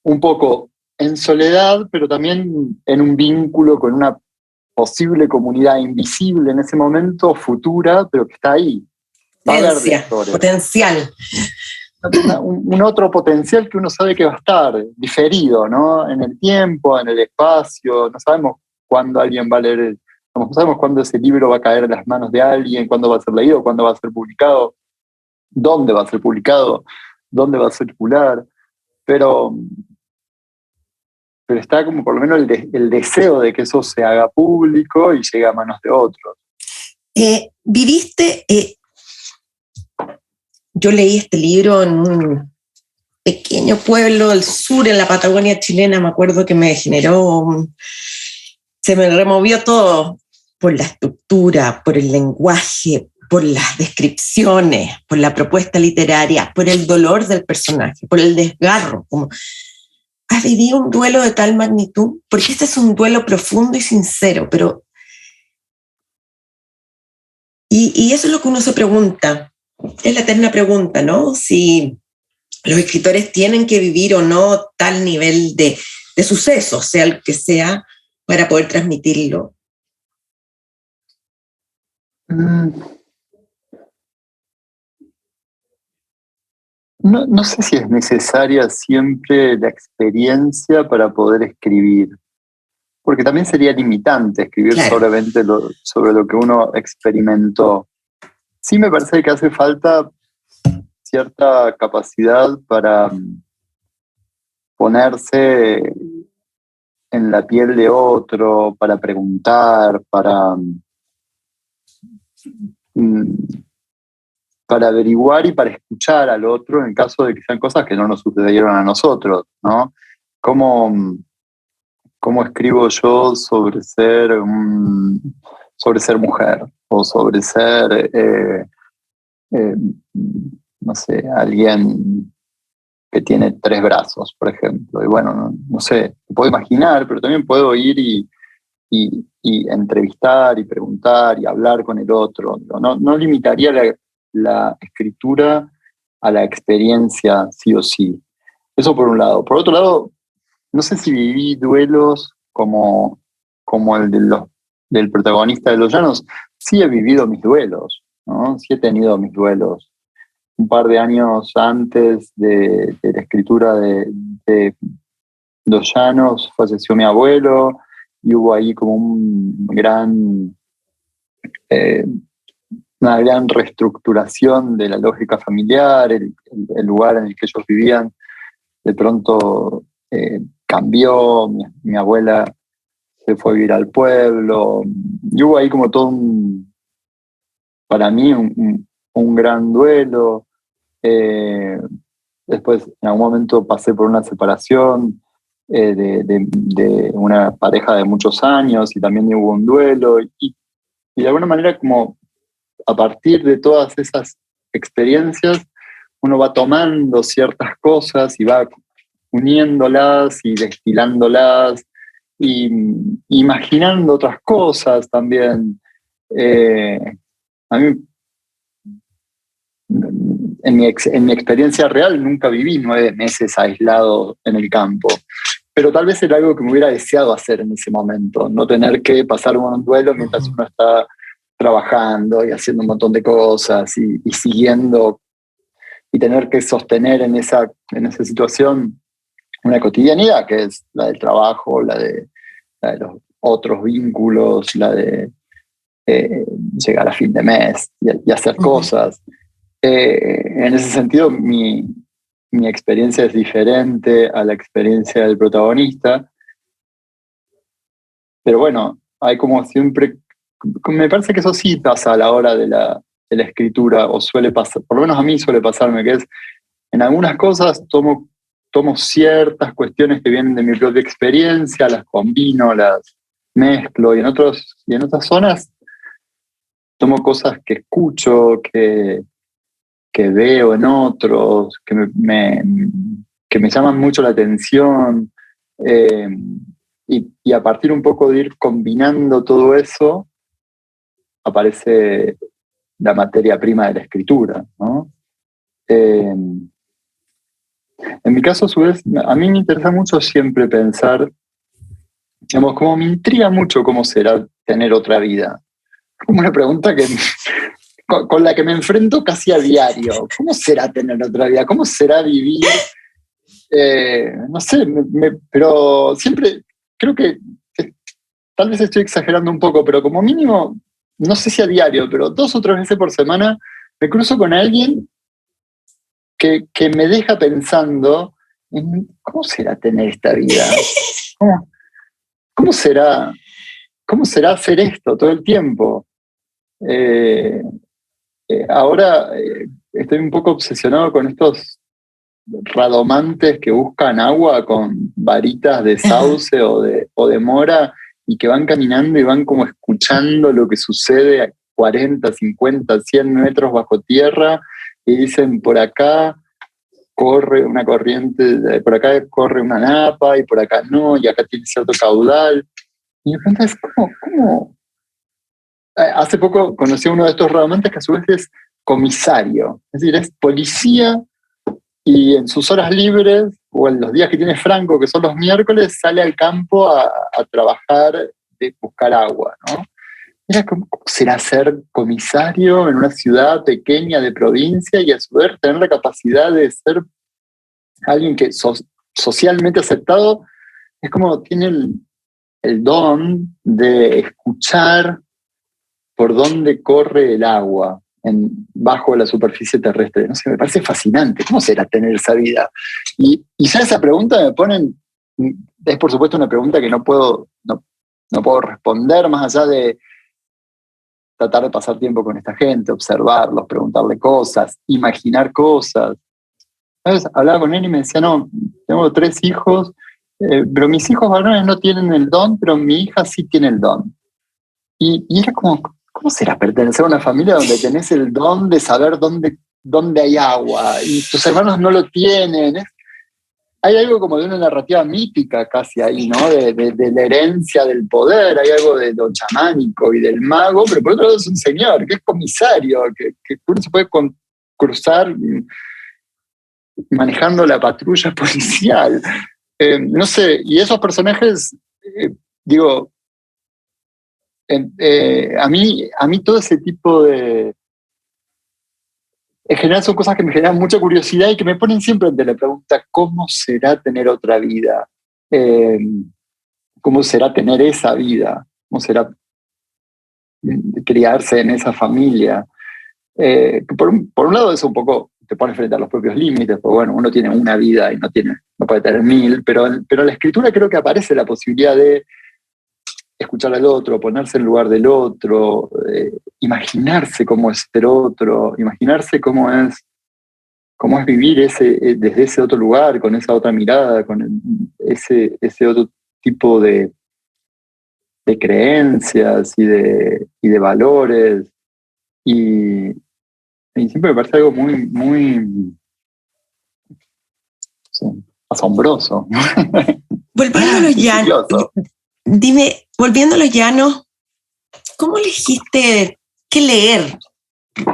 un poco en soledad, pero también en un vínculo con una posible comunidad invisible en ese momento, futura, pero que está ahí. Potencial. Un otro potencial que uno sabe que va a estar diferido, ¿no? En el tiempo, en el espacio. No sabemos cuándo alguien va a leer, no sabemos cuándo ese libro va a caer en las manos de alguien, cuándo va a ser leído, cuándo va a ser publicado, dónde va a ser publicado, dónde va a circular. Pero está como por lo menos el deseo de que eso se haga público y llegue a manos de otros. Viviste, yo leí este libro en un pequeño pueblo del sur, en la Patagonia chilena, me acuerdo que me generó, se me removió todo por la estructura, por el lenguaje, por las descripciones, por la propuesta literaria, por el dolor del personaje, por el desgarro. Como, ¿has vivido un duelo de tal magnitud? Porque este es un duelo profundo y sincero, pero... Y eso es lo que uno se pregunta. Es la eterna pregunta, ¿no? Si los escritores tienen que vivir o no tal nivel de suceso, sea el que sea, para poder transmitirlo. No sé si es necesaria siempre la experiencia para poder escribir, porque también sería limitante escribir Claro. sobre lo que uno experimentó. Sí me parece que hace falta cierta capacidad para ponerse en la piel de otro, para preguntar, para averiguar y para escuchar al otro en caso de que sean cosas que no nos sucedieron a nosotros, ¿no? ¿Cómo escribo yo sobre ser mujer o sobre ser, no sé, alguien que tiene 3 brazos, por ejemplo? Y bueno, no sé, puedo imaginar, pero también puedo ir y entrevistar y preguntar y hablar con el otro. No limitaría la escritura a la experiencia sí o sí. Eso por un lado. Por otro lado, no sé si viví duelos como el del protagonista de Los Llanos. Sí he vivido mis duelos, ¿no? Sí he tenido mis duelos. Un par de años antes de la escritura de Los Llanos falleció mi abuelo y hubo ahí como una gran reestructuración de la lógica familiar, el lugar en el que ellos vivían de pronto cambió, mi abuela se fue a vivir al pueblo, y hubo ahí como todo para mí un gran duelo. Después en algún momento pasé por una separación de una pareja de muchos años y también hubo un duelo y de alguna manera como a partir de todas esas experiencias uno va tomando ciertas cosas y va uniéndolas y destilándolas y imaginando otras cosas también. A mí, en mi experiencia real, nunca viví 9 meses aislado en el campo, pero tal vez era algo que me hubiera deseado hacer en ese momento, no tener que pasar un duelo mientras uno está trabajando y haciendo un montón de cosas y siguiendo y tener que sostener en esa situación una cotidianidad que es la del trabajo, la de los otros vínculos, la de llegar a fin de mes y hacer cosas. En ese sentido, mi experiencia es diferente a la experiencia del protagonista, pero bueno, hay como siempre, me parece que eso sí pasa a la hora de la escritura, o suele pasar, por lo menos a mí suele pasarme, que es en algunas cosas tomo ciertas cuestiones que vienen de mi propia experiencia, las combino, las mezclo, y en otras zonas tomo cosas que escucho, que veo en otros, que me llaman mucho la atención, y a partir un poco de ir combinando todo eso, aparece la materia prima de la escritura, ¿no? En mi caso, a su vez, a mí me interesa mucho siempre pensar, digamos, como me intriga mucho cómo será tener otra vida. Como una pregunta con la que me enfrento casi a diario. ¿Cómo será tener otra vida? ¿Cómo será vivir? No sé, pero siempre creo que tal vez estoy exagerando un poco, pero como mínimo, no sé si a diario, pero 2 o 3 veces por semana me cruzo con alguien que me deja pensando en cómo será tener esta vida. ¿Cómo será hacer esto todo el tiempo? Ahora estoy un poco obsesionado con estos radomantes que buscan agua con varitas de sauce o de mora y que van caminando y van como escuchando lo que sucede 40, 50, 100 metros bajo tierra y dicen por acá corre una corriente, por acá corre una napa y por acá no, y acá tiene cierto caudal. Y me preguntas, ¿cómo? Hace poco conocí a uno de estos redomantes que a su vez es comisario, es decir, es policía y en sus horas libres o en los días que tiene franco, que son los miércoles, sale al campo a trabajar, de buscar agua, ¿no? Era ¿cómo será ser comisario en una ciudad pequeña de provincia y a su vez tener la capacidad de ser alguien que socialmente aceptado? Es como tiene el don de escuchar por dónde corre el agua bajo la superficie terrestre. No sé, me parece fascinante. ¿Cómo será tener esa vida? Y ya esa pregunta me ponen, es por supuesto una pregunta que no puedo responder más allá de tratar de pasar tiempo con esta gente, observarlos, preguntarle cosas, imaginar cosas. ¿Sabes? Hablaba con él y me decía, no, tengo 3 hijos, pero mis hijos varones no tienen el don, pero mi hija sí tiene el don. Y era como, ¿cómo será pertenecer a una familia donde tenés el don de saber dónde hay agua y tus hermanos no lo tienen? Hay algo como de una narrativa mítica casi ahí, ¿no? De la herencia del poder, hay algo de lo chamánico y del mago, pero por otro lado es un señor que es comisario, que uno se puede cruzar manejando la patrulla policial. No sé, y esos personajes, digo, a mí todo ese tipo de... En general son cosas que me generan mucha curiosidad y que me ponen siempre ante la pregunta, ¿cómo será tener otra vida? ¿Cómo será tener esa vida? ¿Cómo será criarse en esa familia? Por un lado eso un poco te pone frente a los propios límites, porque bueno, uno tiene una vida y no puede tener 1000, pero en la escritura creo que aparece la posibilidad de escuchar al otro, ponerse en lugar del otro, imaginarse cómo es ser otro, imaginarse cómo es vivir desde ese otro lugar, con esa otra mirada, con ese otro tipo de creencias y de valores. Y siempre me parece algo muy, muy sí, asombroso. Volviendo a los llanos, dime, volviendo a los llanos, ¿cómo elegiste qué leer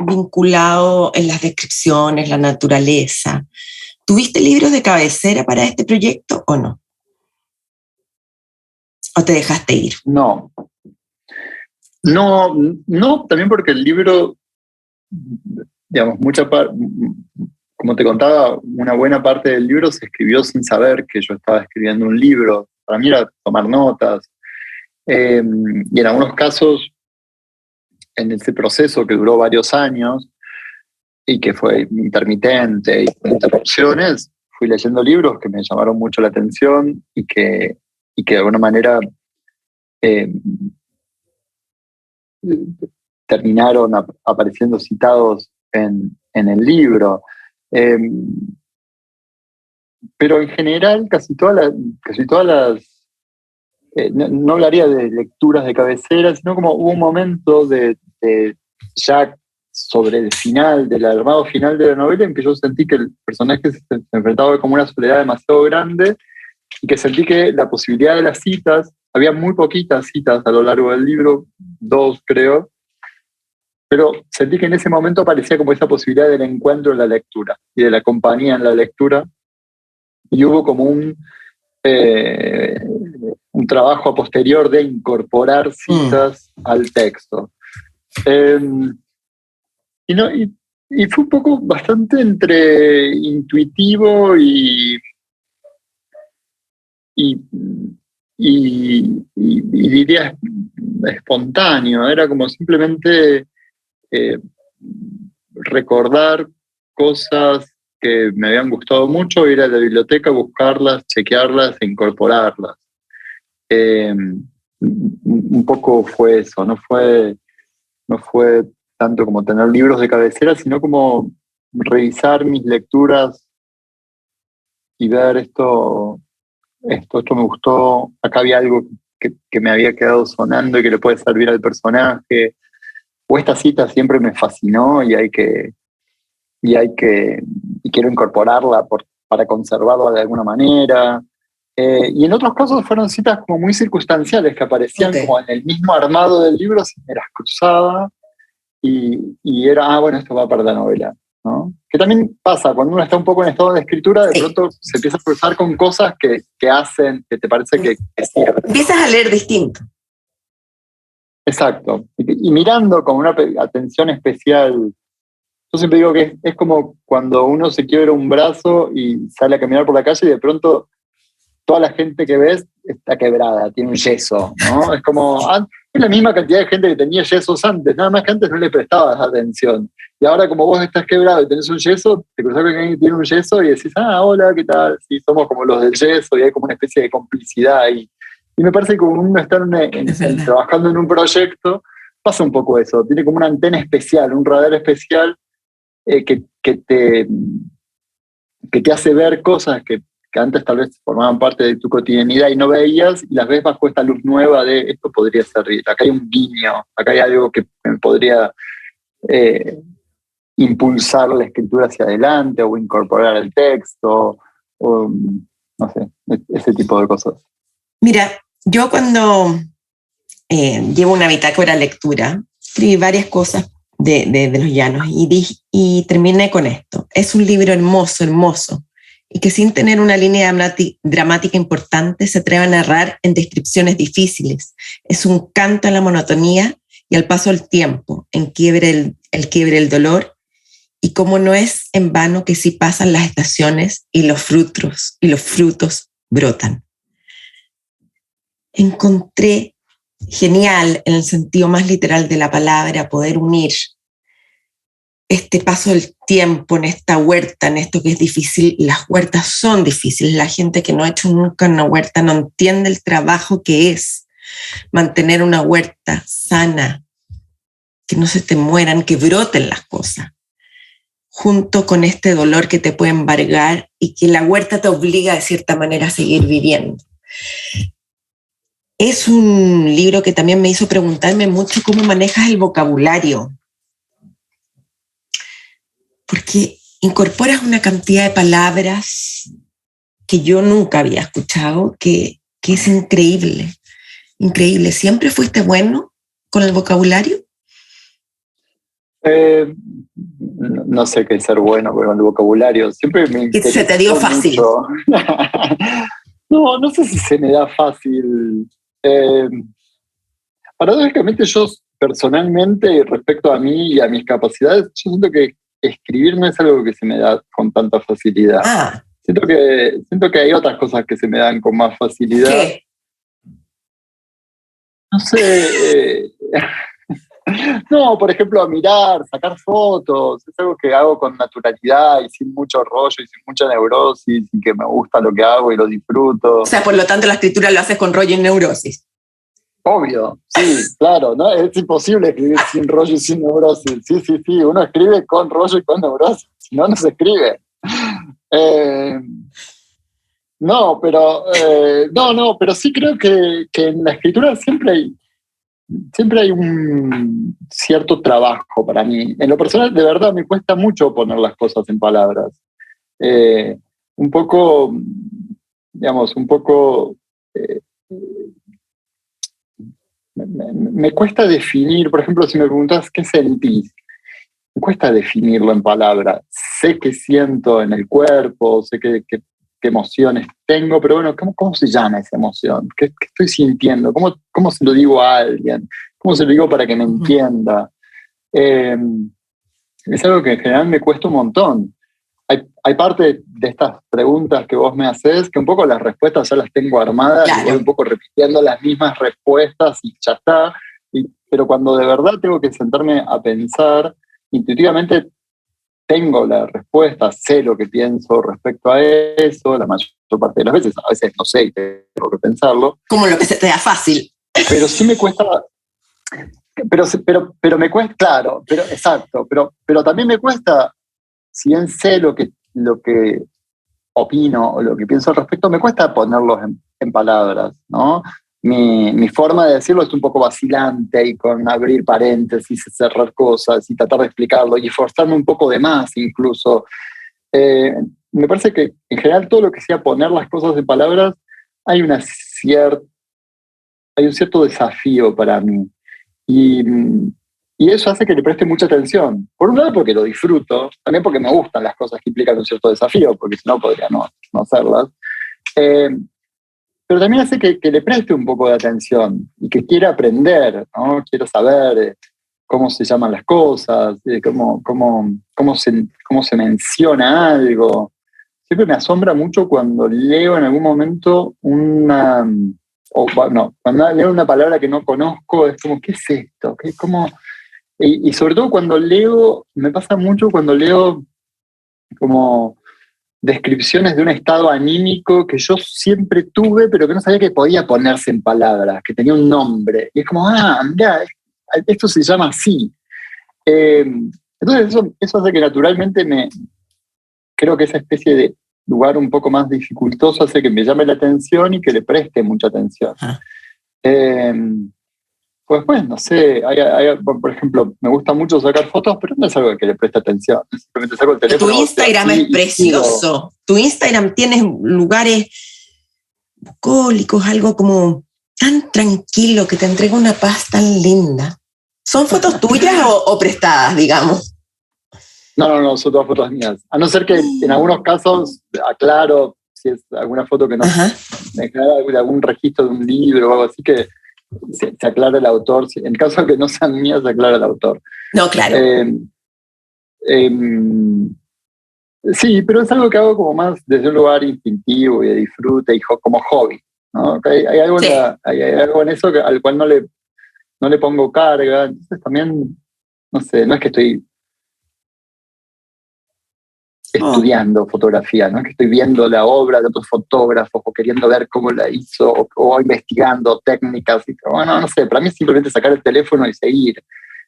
vinculado en las descripciones, la naturaleza? ¿Tuviste libros de cabecera para este proyecto o no? ¿O te dejaste ir? No, también porque el libro, digamos, como te contaba, una buena parte del libro se escribió sin saber que yo estaba escribiendo un libro. Para mí era tomar notas. Y en algunos casos, en ese proceso que duró varios años y que fue intermitente y con interrupciones, fui leyendo libros que me llamaron mucho la atención y que de alguna manera terminaron apareciendo citados en el libro. Pero en general casi todas las no hablaría de lecturas de cabecera, sino como hubo un momento de ya sobre el final, del armado final de la novela, en que yo sentí que el personaje se enfrentaba como una soledad demasiado grande y que sentí que la posibilidad de las citas, había muy poquitas citas a lo largo del libro, 2 creo, pero sentí que en ese momento aparecía como esa posibilidad del encuentro en la lectura y de la compañía en la lectura, y hubo como un trabajo a posterior de incorporar citas al texto. Y fue un poco bastante entre intuitivo y diría espontáneo. Era como simplemente recordar cosas que me habían gustado mucho, ir a la biblioteca, buscarlas, chequearlas e incorporarlas. Un poco fue eso, no fue tanto como tener libros de cabecera, sino como revisar mis lecturas y ver esto me gustó, acá había algo que me había quedado sonando y que le puede servir al personaje. o esta cita siempre me fascinó y quiero incorporarla para conservarla de alguna manera. Y en otros casos fueron citas como muy circunstanciales que aparecían como en el mismo armado del libro, si me las cruzaba y era, bueno, esto va para la novela, ¿no? Que también pasa, cuando uno está un poco en estado de escritura, de pronto se empieza a cruzar con cosas que hacen, que te parece que cierran. Empiezas a leer distinto. Exacto. Y mirando con una atención especial. Yo siempre digo que es como cuando uno se quiebra un brazo y sale a caminar por la calle y de pronto toda la gente que ves está quebrada, tiene un yeso, ¿no? Es como, es la misma cantidad de gente que tenía yesos antes, nada más que antes no le prestabas atención. Y ahora como vos estás quebrado y tenés un yeso, te cruzás con alguien que tiene un yeso y decís, hola, ¿qué tal? Sí, somos como los del yeso y hay como una especie de complicidad ahí. Y me parece que como uno está trabajando en un proyecto, pasa un poco eso, tiene como una antena especial, un radar especial que te hace ver cosas que antes tal vez formaban parte de tu cotidianidad y no veías, y las ves bajo esta luz nueva de esto podría ser, acá hay un guiño, acá hay algo que me podría impulsar la escritura hacia adelante o incorporar el texto, o no sé, ese tipo de cosas. Mira, yo cuando llevo una bitácora lectura, escribí varias cosas de Los Llanos y terminé con esto. Es un libro hermoso, hermoso, y que sin tener una línea dramática importante se atreve a narrar en descripciones difíciles. Es un canto a la monotonía y al paso del tiempo, en quiebre el dolor, y cómo no es en vano que sí pasan las estaciones y los frutos brotan. Encontré genial, en el sentido más literal de la palabra, poder unir este paso del tiempo en esta huerta, en esto que es difícil. Las huertas son difíciles. La gente que no ha hecho nunca una huerta no entiende el trabajo que es mantener una huerta sana, que no se te mueran, que broten las cosas, junto con este dolor que te puede embargar y que la huerta te obliga de cierta manera a seguir viviendo. Es un libro que también me hizo preguntarme mucho cómo manejas el vocabulario, porque incorporas una cantidad de palabras que yo nunca había escuchado, que es increíble, increíble. ¿Siempre fuiste bueno con el vocabulario? No sé qué es ser bueno con el vocabulario. Siempre me interesó. ¿Se te dio fácil? No sé si se me da fácil. Paradójicamente yo personalmente, respecto a mí y a mis capacidades, yo siento que escribir no es algo que se me da con tanta facilidad. Siento que hay otras cosas que se me dan con más facilidad. ¿Qué? No sé. No, por ejemplo, mirar, sacar fotos, es algo que hago con naturalidad y sin mucho rollo y sin mucha neurosis, y que me gusta lo que hago y lo disfruto. O sea, por lo tanto la escritura lo haces con rollo y neurosis. Obvio, sí, claro, ¿no? Es imposible escribir sin rollo y sin neurosis. Sí, uno escribe con rollo y con neurosis, si no, no se escribe. No, pero sí creo que en la escritura siempre hay un cierto trabajo para mí. En lo personal, de verdad, me cuesta mucho poner las cosas en palabras. Un poco, me cuesta definir, por ejemplo, si me preguntas qué sentís, me cuesta definirlo en palabras. Sé que siento en el cuerpo, sé qué emociones tengo, pero bueno, ¿cómo se llama esa emoción? ¿Qué estoy sintiendo? ¿Cómo se lo digo a alguien? ¿Cómo se lo digo para que me entienda? Es algo que en general me cuesta un montón. Hay parte de estas preguntas que vos me haces que un poco las respuestas ya las tengo armadas, claro. Y voy un poco repitiendo las mismas respuestas y ya está. Pero cuando de verdad tengo que sentarme a pensar, intuitivamente tengo la respuesta, sé lo que pienso respecto a eso, la mayor parte de las veces, a veces no sé y tengo que pensarlo. Como lo que se te da fácil. Pero sí me cuesta, pero me cuesta, claro, exacto, pero también me cuesta, si bien sé lo que opino o lo que pienso al respecto, me cuesta ponerlos en palabras, ¿no? mi forma de decirlo es un poco vacilante y con abrir paréntesis, cerrar cosas y tratar de explicarlo y esforzarme un poco de más incluso. Me parece que en general todo lo que sea poner las cosas en palabras, hay un cierto desafío para mí. Y eso hace que le preste mucha atención. Por un lado porque lo disfruto, también porque me gustan las cosas que implican un cierto desafío, porque si no podría no hacerlas. Pero también hace que le preste un poco de atención y que quiera aprender, ¿no? Quiero saber cómo se llaman las cosas, cómo se menciona algo. Siempre me asombra mucho cuando leo en algún momento cuando leo una palabra que no conozco, es como, ¿qué es esto? Y sobre todo cuando leo, me pasa mucho cuando leo como descripciones de un estado anímico que yo siempre tuve, pero que no sabía que podía ponerse en palabras, que tenía un nombre. Y es como, mirá, esto se llama así. Entonces eso hace que naturalmente creo que esa especie de lugar un poco más dificultoso hace que me llame la atención y que le preste mucha atención. Pues no sé, por ejemplo, me gusta mucho sacar fotos, pero no es algo que le preste atención. Simplemente saco el teléfono. Tu Instagram es precioso. Tu Instagram tiene lugares bucólicos, algo como tan tranquilo que te entrega una paz tan linda. ¿Son fotos tuyas o prestadas, digamos? No, son todas fotos mías. A no ser que en algunos casos aclaro si es alguna foto que no me aclara de algún registro de un libro o algo así, que se aclara el autor. En caso de que no sean mías, se aclara el autor. No, claro. Sí, pero es algo que hago como más desde un lugar instintivo y de disfrute y como hobby, ¿no? Hay algo, sí. hay algo en eso al cual no le pongo carga. Entonces también, no sé, no es que estoy estudiando fotografía, no es que estoy viendo la obra de otros fotógrafos o queriendo ver cómo la hizo o investigando técnicas. Bueno, no sé, para mí es simplemente sacar el teléfono y seguir.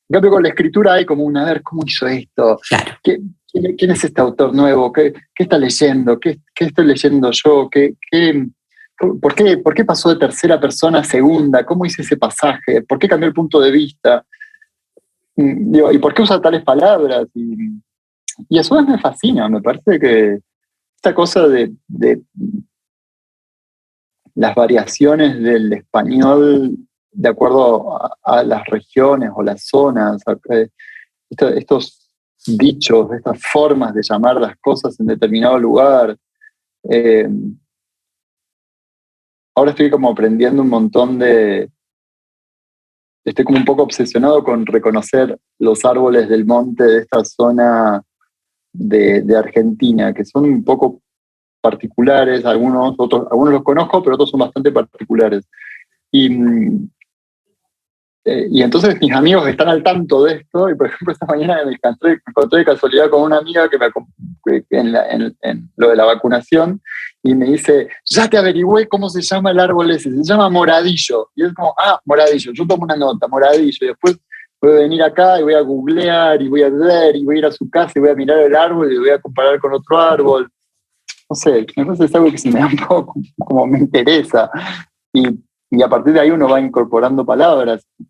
En cambio, con la escritura hay como a ver, ¿cómo hizo esto? Claro. ¿Quién es este autor nuevo? ¿Qué está leyendo? ¿Qué estoy leyendo yo? ¿Por qué pasó de tercera persona a segunda? ¿Cómo hice ese pasaje? ¿Por qué cambió el punto de vista? ¿Y por qué usa tales palabras? Y a su vez me fascina, me parece que esta cosa de las variaciones del español de acuerdo a las regiones o las zonas, estos dichos, estas formas de llamar las cosas en determinado lugar. Ahora estoy como aprendiendo un montón estoy como un poco obsesionado con reconocer los árboles del monte de esta zona de Argentina, que son un poco particulares, algunos los conozco, pero otros son bastante particulares. Y entonces mis amigos están al tanto de esto, y por ejemplo esta mañana me encontré de casualidad con una amiga que en lo de la vacunación, y me dice, ya te averigüé cómo se llama el árbol ese, se llama moradillo. Y es como, moradillo, yo tomo una nota, moradillo, y después voy a venir acá y voy a googlear y voy a ver y voy a ir a su casa y voy a mirar el árbol y voy a comparar con otro árbol. No sé, es algo que se me da un poco como me interesa. Y a partir de ahí uno va incorporando palabras. Y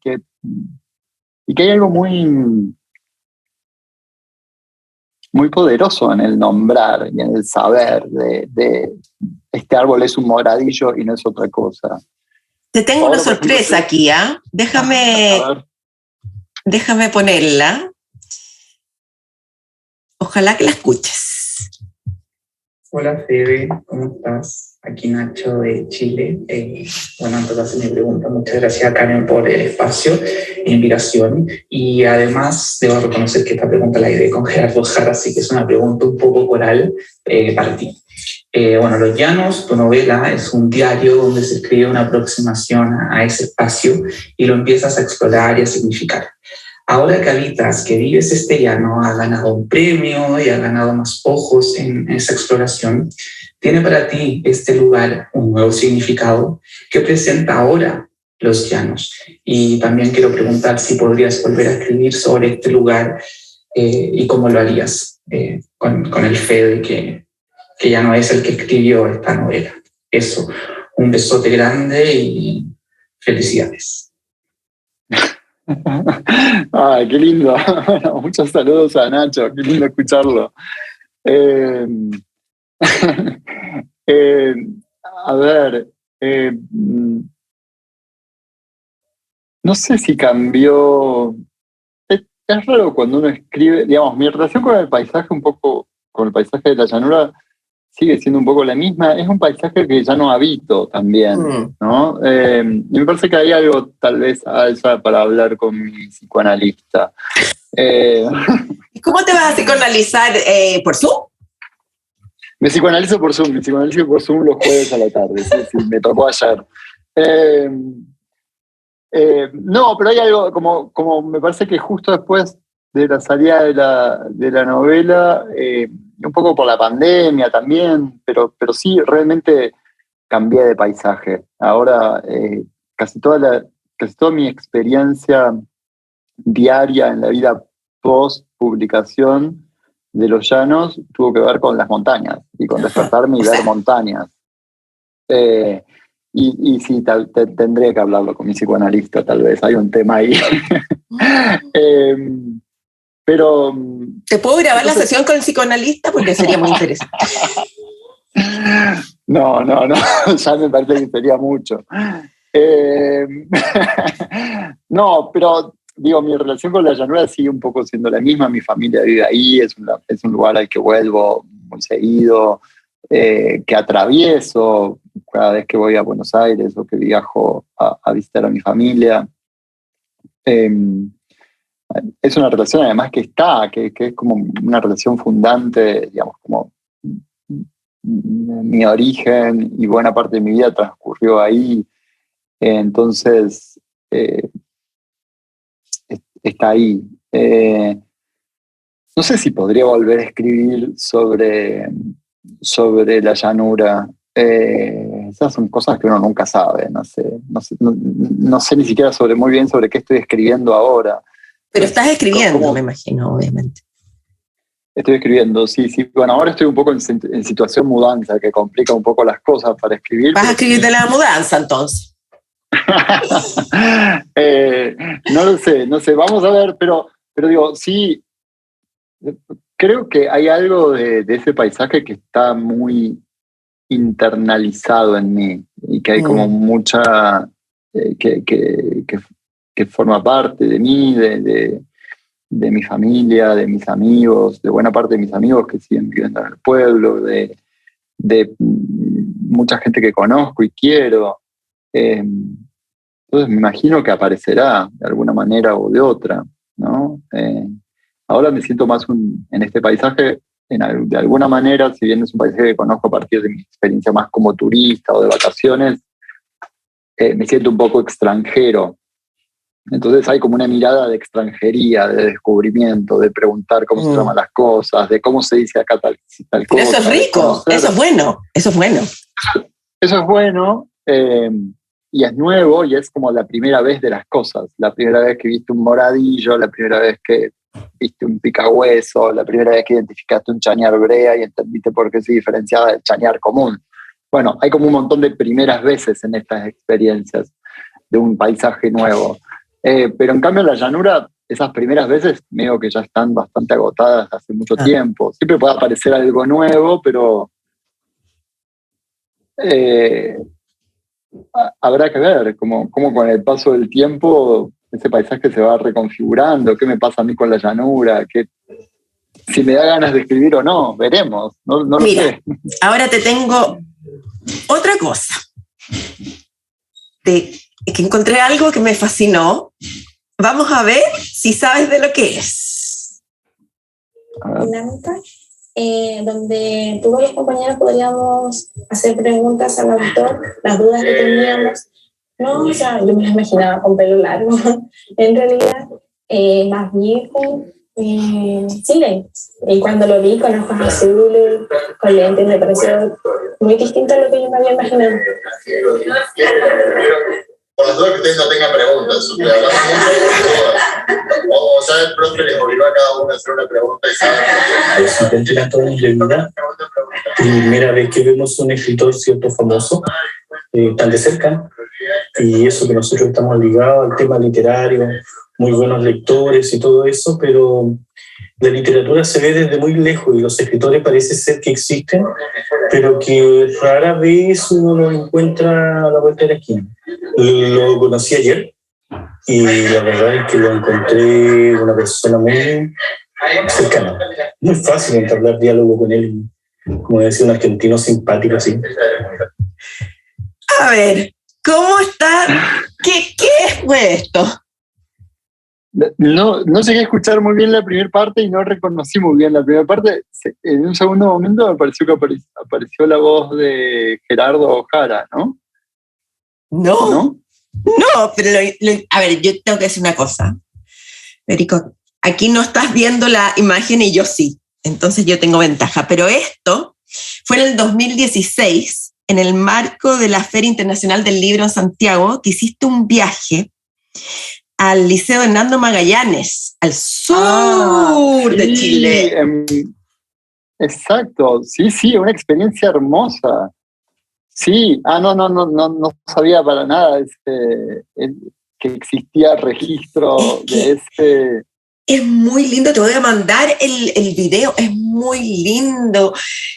que hay algo muy, muy poderoso en el nombrar y en el saber de este árbol es un moradillo y no es otra cosa. Te tengo una sorpresa aquí, ¿ah? Déjame ponerla. Ojalá que la escuches. Hola Fede, ¿cómo estás? Aquí Nacho de Chile. Antes hace mi pregunta. Muchas gracias a Karen por el espacio e invitación. Y además debo reconocer que esta pregunta la ideé con Gerardo Jara, así que es una pregunta un poco coral para ti. Los Llanos, tu novela, es un diario donde se escribe una aproximación a ese espacio y lo empiezas a explorar y a significar. Ahora que habitas, que vives este llano, ha ganado un premio y ha ganado más ojos en esa exploración, ¿tiene para ti este lugar un nuevo significado? ¿Qué presenta ahora Los Llanos? Y también quiero preguntar si podrías volver a escribir sobre este lugar y cómo lo harías con el Fede que ya no es el que escribió esta novela. Eso, un besote grande y Felicidades. Ay, qué lindo. Bueno, muchos saludos a Nacho, qué lindo escucharlo. Eh, a ver, no sé si cambió. Es raro cuando uno escribe, digamos, mi relación con el paisaje un poco, con el paisaje de la llanura sigue siendo un poco la misma. Es un paisaje que ya no habito también, ¿no? Y me parece que hay algo tal vez alza para hablar con mi psicoanalista. ¿Y cómo te vas a psicoanalizar? ¿Por Zoom? Me psicoanalizo por Zoom los jueves a la tarde, sí, me tocó ayer. No, pero hay algo, como me parece que justo después de la salida de la novela, un poco por la pandemia también, pero sí realmente cambié de paisaje. Ahora casi toda mi experiencia diaria en la vida post-publicación de Los Llanos tuvo que ver con las montañas y con despertarme y ver montañas. Y sí, tendría que hablarlo con mi psicoanalista, tal vez. Hay un tema ahí. Pero... ¿Te puedo grabar la sesión con el psicoanalista? Porque sería muy interesante. No, ya me parece que sería mucho. No, pero digo, mi relación con la llanura sigue un poco siendo la misma. Mi familia vive ahí, es un lugar al que vuelvo muy seguido, que atravieso cada vez que voy a Buenos Aires o que viajo a visitar a mi familia. Es una relación además que es como una relación fundante, digamos, como mi origen y buena parte de mi vida transcurrió ahí. Entonces, está ahí. No sé si podría volver a escribir sobre la llanura. Esas son cosas que uno nunca sabe. No sé ni siquiera muy bien sobre qué estoy escribiendo ahora. Pero estás escribiendo, me imagino, obviamente. Estoy escribiendo, sí. Bueno, ahora estoy un poco en situación mudanza, que complica un poco las cosas para escribir. ¿Vas a escribir de la mudanza, entonces? No lo sé, vamos a ver, pero digo, sí, creo que hay algo de ese paisaje que está muy internalizado en mí y que hay como mucha, que forma parte de mí, de mi familia, de mis amigos, de buena parte de mis amigos que siguen viviendo en el pueblo, de mucha gente que conozco y quiero. Entonces me imagino que aparecerá de alguna manera o de otra, ¿no? Ahora me siento más en este paisaje, de alguna manera, si bien es un paisaje que conozco a partir de mi experiencia más como turista o de vacaciones, me siento un poco extranjero. Entonces hay como una mirada de extranjería, de descubrimiento, de preguntar cómo se llaman las cosas, de cómo se dice acá tal Pero cosa. Eso es rico, eso es bueno. Eso es bueno. Y es nuevo y es como la primera vez de las cosas. La primera vez que viste un moradillo, la primera vez que viste un picahueso, la primera vez que identificaste un chañar brea y entendiste por qué se diferenciaba del chañar común. Bueno, hay como un montón de primeras veces en estas experiencias de un paisaje nuevo. Pero en cambio en la llanura, esas primeras veces medio que ya están bastante agotadas hace mucho tiempo. Siempre puede aparecer algo nuevo, pero... habrá que ver cómo con el paso del tiempo ese paisaje se va reconfigurando, qué me pasa a mí con la llanura, si me da ganas de escribir o no, veremos, no lo sé. Ahora te tengo otra cosa, que encontré algo que me fascinó. Vamos a ver si sabes de lo que es. Dinámica, donde todos los compañeros podríamos hacer preguntas al autor, las dudas que teníamos. No, o sea, yo me lo imaginaba con pelo largo. En realidad, más viejo, sin lentes. Y cuando lo vi con ojos azules, con lentes, me pareció muy distinto a lo que yo me había imaginado. Por las dudas que ustedes no tengan preguntas, o sea, el profe les obligó a cada uno a hacer una pregunta y saben. Presidente de toda mi vida, primera vez que vemos un escritor cierto famoso tan de cerca, y eso que nosotros estamos ligados al tema literario, muy buenos lectores y todo eso, pero la literatura se ve desde muy lejos y los escritores parece ser que existen, pero que rara vez uno los encuentra a la vuelta de la esquina. Lo conocí ayer y la verdad es que lo encontré una persona muy cercana. Muy fácil entablar diálogo con él, como decía un argentino simpático así. A ver, ¿cómo está? ¿Qué fue esto? No llegué a escuchar muy bien la primera parte y no reconocí muy bien la primera parte. En un segundo momento me pareció que apareció la voz de Gerardo Jara, ¿no? No, pero a ver, yo tengo que decir una cosa. Federico, aquí no estás viendo la imagen y yo sí, entonces yo tengo ventaja, pero esto fue en el 2016, en el marco de la Feria Internacional del Libro en Santiago, que hiciste un viaje al Liceo Hernando Magallanes, al sur de Chile. Exacto, sí, una experiencia hermosa. Sí, no sabía para nada que existía registro de ese. Es muy lindo, te voy a mandar el video, es muy lindo.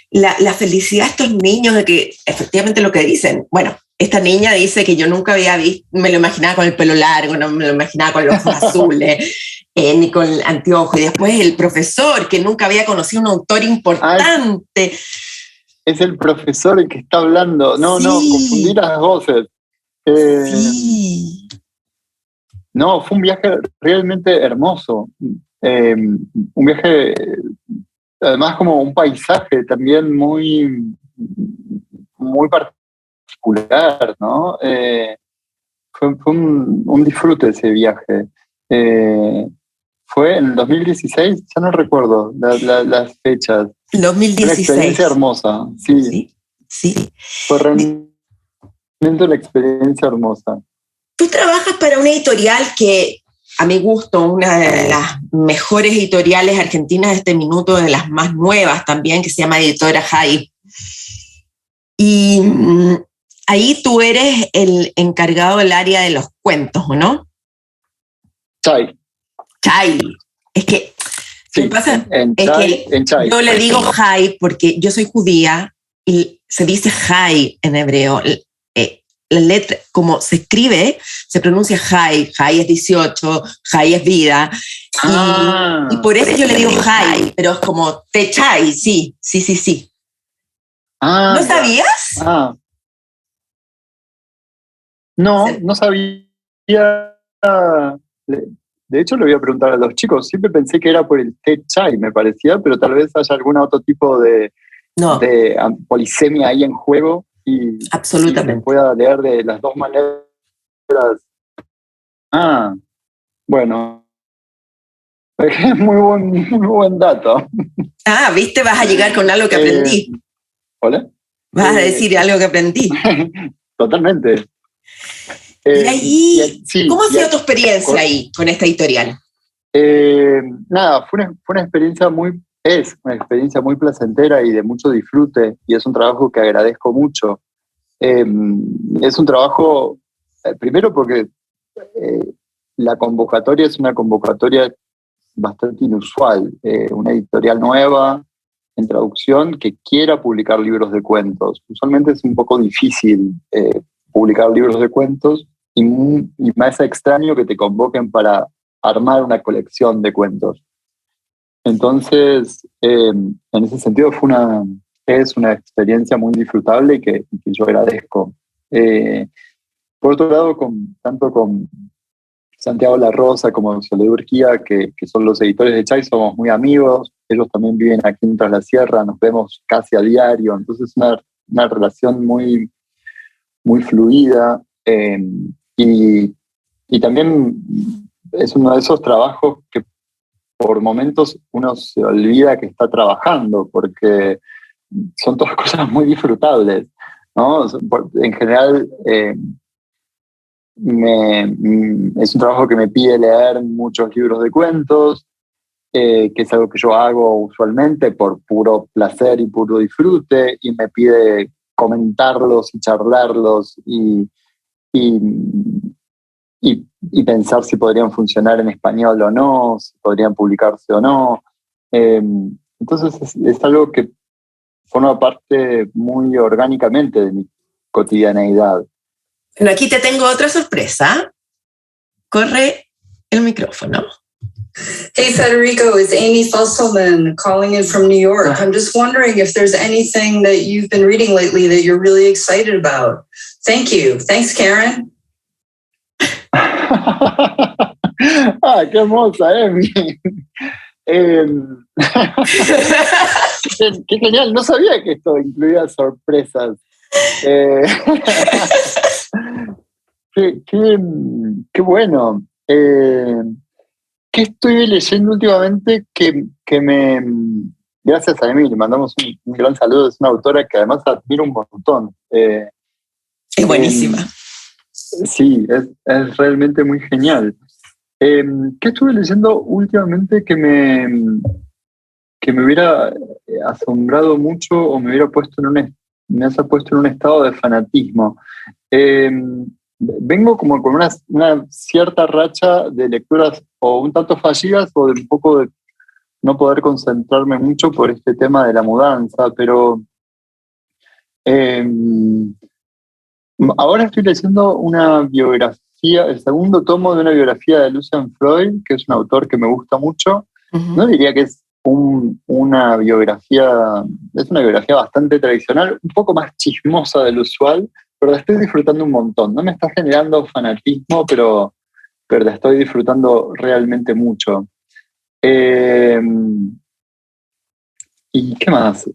La felicidad de estos niños, de que efectivamente lo que dicen, bueno, esta niña dice que yo nunca había visto, me lo imaginaba con el pelo largo, no me lo imaginaba con los ojos azules, ni con el anteojo, y después el profesor, que nunca había conocido a un autor importante. Es el profesor el que está hablando. No, confundí las voces. Sí. No, fue un viaje realmente hermoso. Un viaje, además como un paisaje también muy particular, ¿no? Fue un disfrute ese viaje. Fue en el 2016, ya no recuerdo las fechas. 2016. Una experiencia hermosa, sí. Fue realmente una experiencia hermosa. Tú trabajas para una editorial que, a mi gusto, una de las mejores editoriales argentinas de este minuto, de las más nuevas también, que se llama Editora Jai. Y ahí tú eres el encargado del área de los cuentos, ¿o no? Chai. Es que, sí, ¿qué pasa? En Chai. Yo le digo Jai porque yo soy judía y se dice Jai en hebreo. La letra, como se escribe, se pronuncia Jai. Jai es 18, Jai es vida. Y por eso yo le digo Jai, pero es como te chai, sí. ¿No sabías? No sabía. De hecho, le voy a preguntar a los chicos. Siempre pensé que era por el té chai, me parecía, pero tal vez haya algún otro tipo de polisemia ahí en juego. Absolutamente. Y se pueda leer de las dos maneras. Bueno. Es muy buen dato. ¿Viste? Vas a llegar con algo que aprendí. ¿Hola? Vas a decir algo que aprendí. Totalmente. Y ahí, ¿cómo ha sido tu experiencia ahí con esta editorial? Fue una experiencia es una experiencia muy placentera y de mucho disfrute, y es un trabajo que agradezco mucho. Es un trabajo, primero porque la convocatoria es una convocatoria bastante inusual, una editorial nueva en traducción que quiera publicar libros de cuentos. Usualmente es un poco difícil publicar libros de cuentos y más extraño que te convoquen para armar una colección de cuentos. Entonces, en ese sentido es una experiencia muy disfrutable y que yo agradezco. Por otro lado, tanto con Santiago La Rosa como Soledad Urquía, que son los editores de Chai, somos muy amigos. Ellos también viven aquí en Tras la Sierra, nos vemos casi a diario, entonces es una relación muy, muy fluida. Y también es uno de esos trabajos que por momentos uno se olvida que está trabajando, porque son todas cosas muy disfrutables, ¿no? En general, es un trabajo que me pide leer muchos libros de cuentos, que es algo que yo hago usualmente por puro placer y puro disfrute, y me pide comentarlos y charlarlos y y, y pensar si podrían funcionar en español o no, si podrían publicarse o no. Entonces es algo que forma parte muy orgánicamente de mi cotidianeidad. Bueno, aquí te tengo otra sorpresa. Corre el micrófono. Hey, Federico, it's Amy Fusselman calling in from New York. I'm just wondering if there's anything that you've been reading lately that you're really excited about. Thank you. Thanks, Karen. Qué hermosa, Emi. Qué genial, no sabía que esto incluía sorpresas. Qué bueno. ¿Qué estoy leyendo últimamente que me... Gracias a Emi, le mandamos un gran saludo. Es una autora que además admiro un montón. Es buenísima. Sí, es realmente muy genial. ¿Qué estuve leyendo últimamente que me hubiera asombrado mucho o me haya puesto en un estado de fanatismo? Vengo como con una cierta racha de lecturas o un tanto fallidas o de un poco de no poder concentrarme mucho por este tema de la mudanza, pero ahora estoy leyendo una biografía, el segundo tomo de una biografía de Lucian Freud, que es un autor que me gusta mucho. Uh-huh. No diría que es una biografía, es una biografía bastante tradicional, un poco más chismosa del usual, pero la estoy disfrutando un montón. No me está generando fanatismo, pero la estoy disfrutando realmente mucho. ¿Y qué más?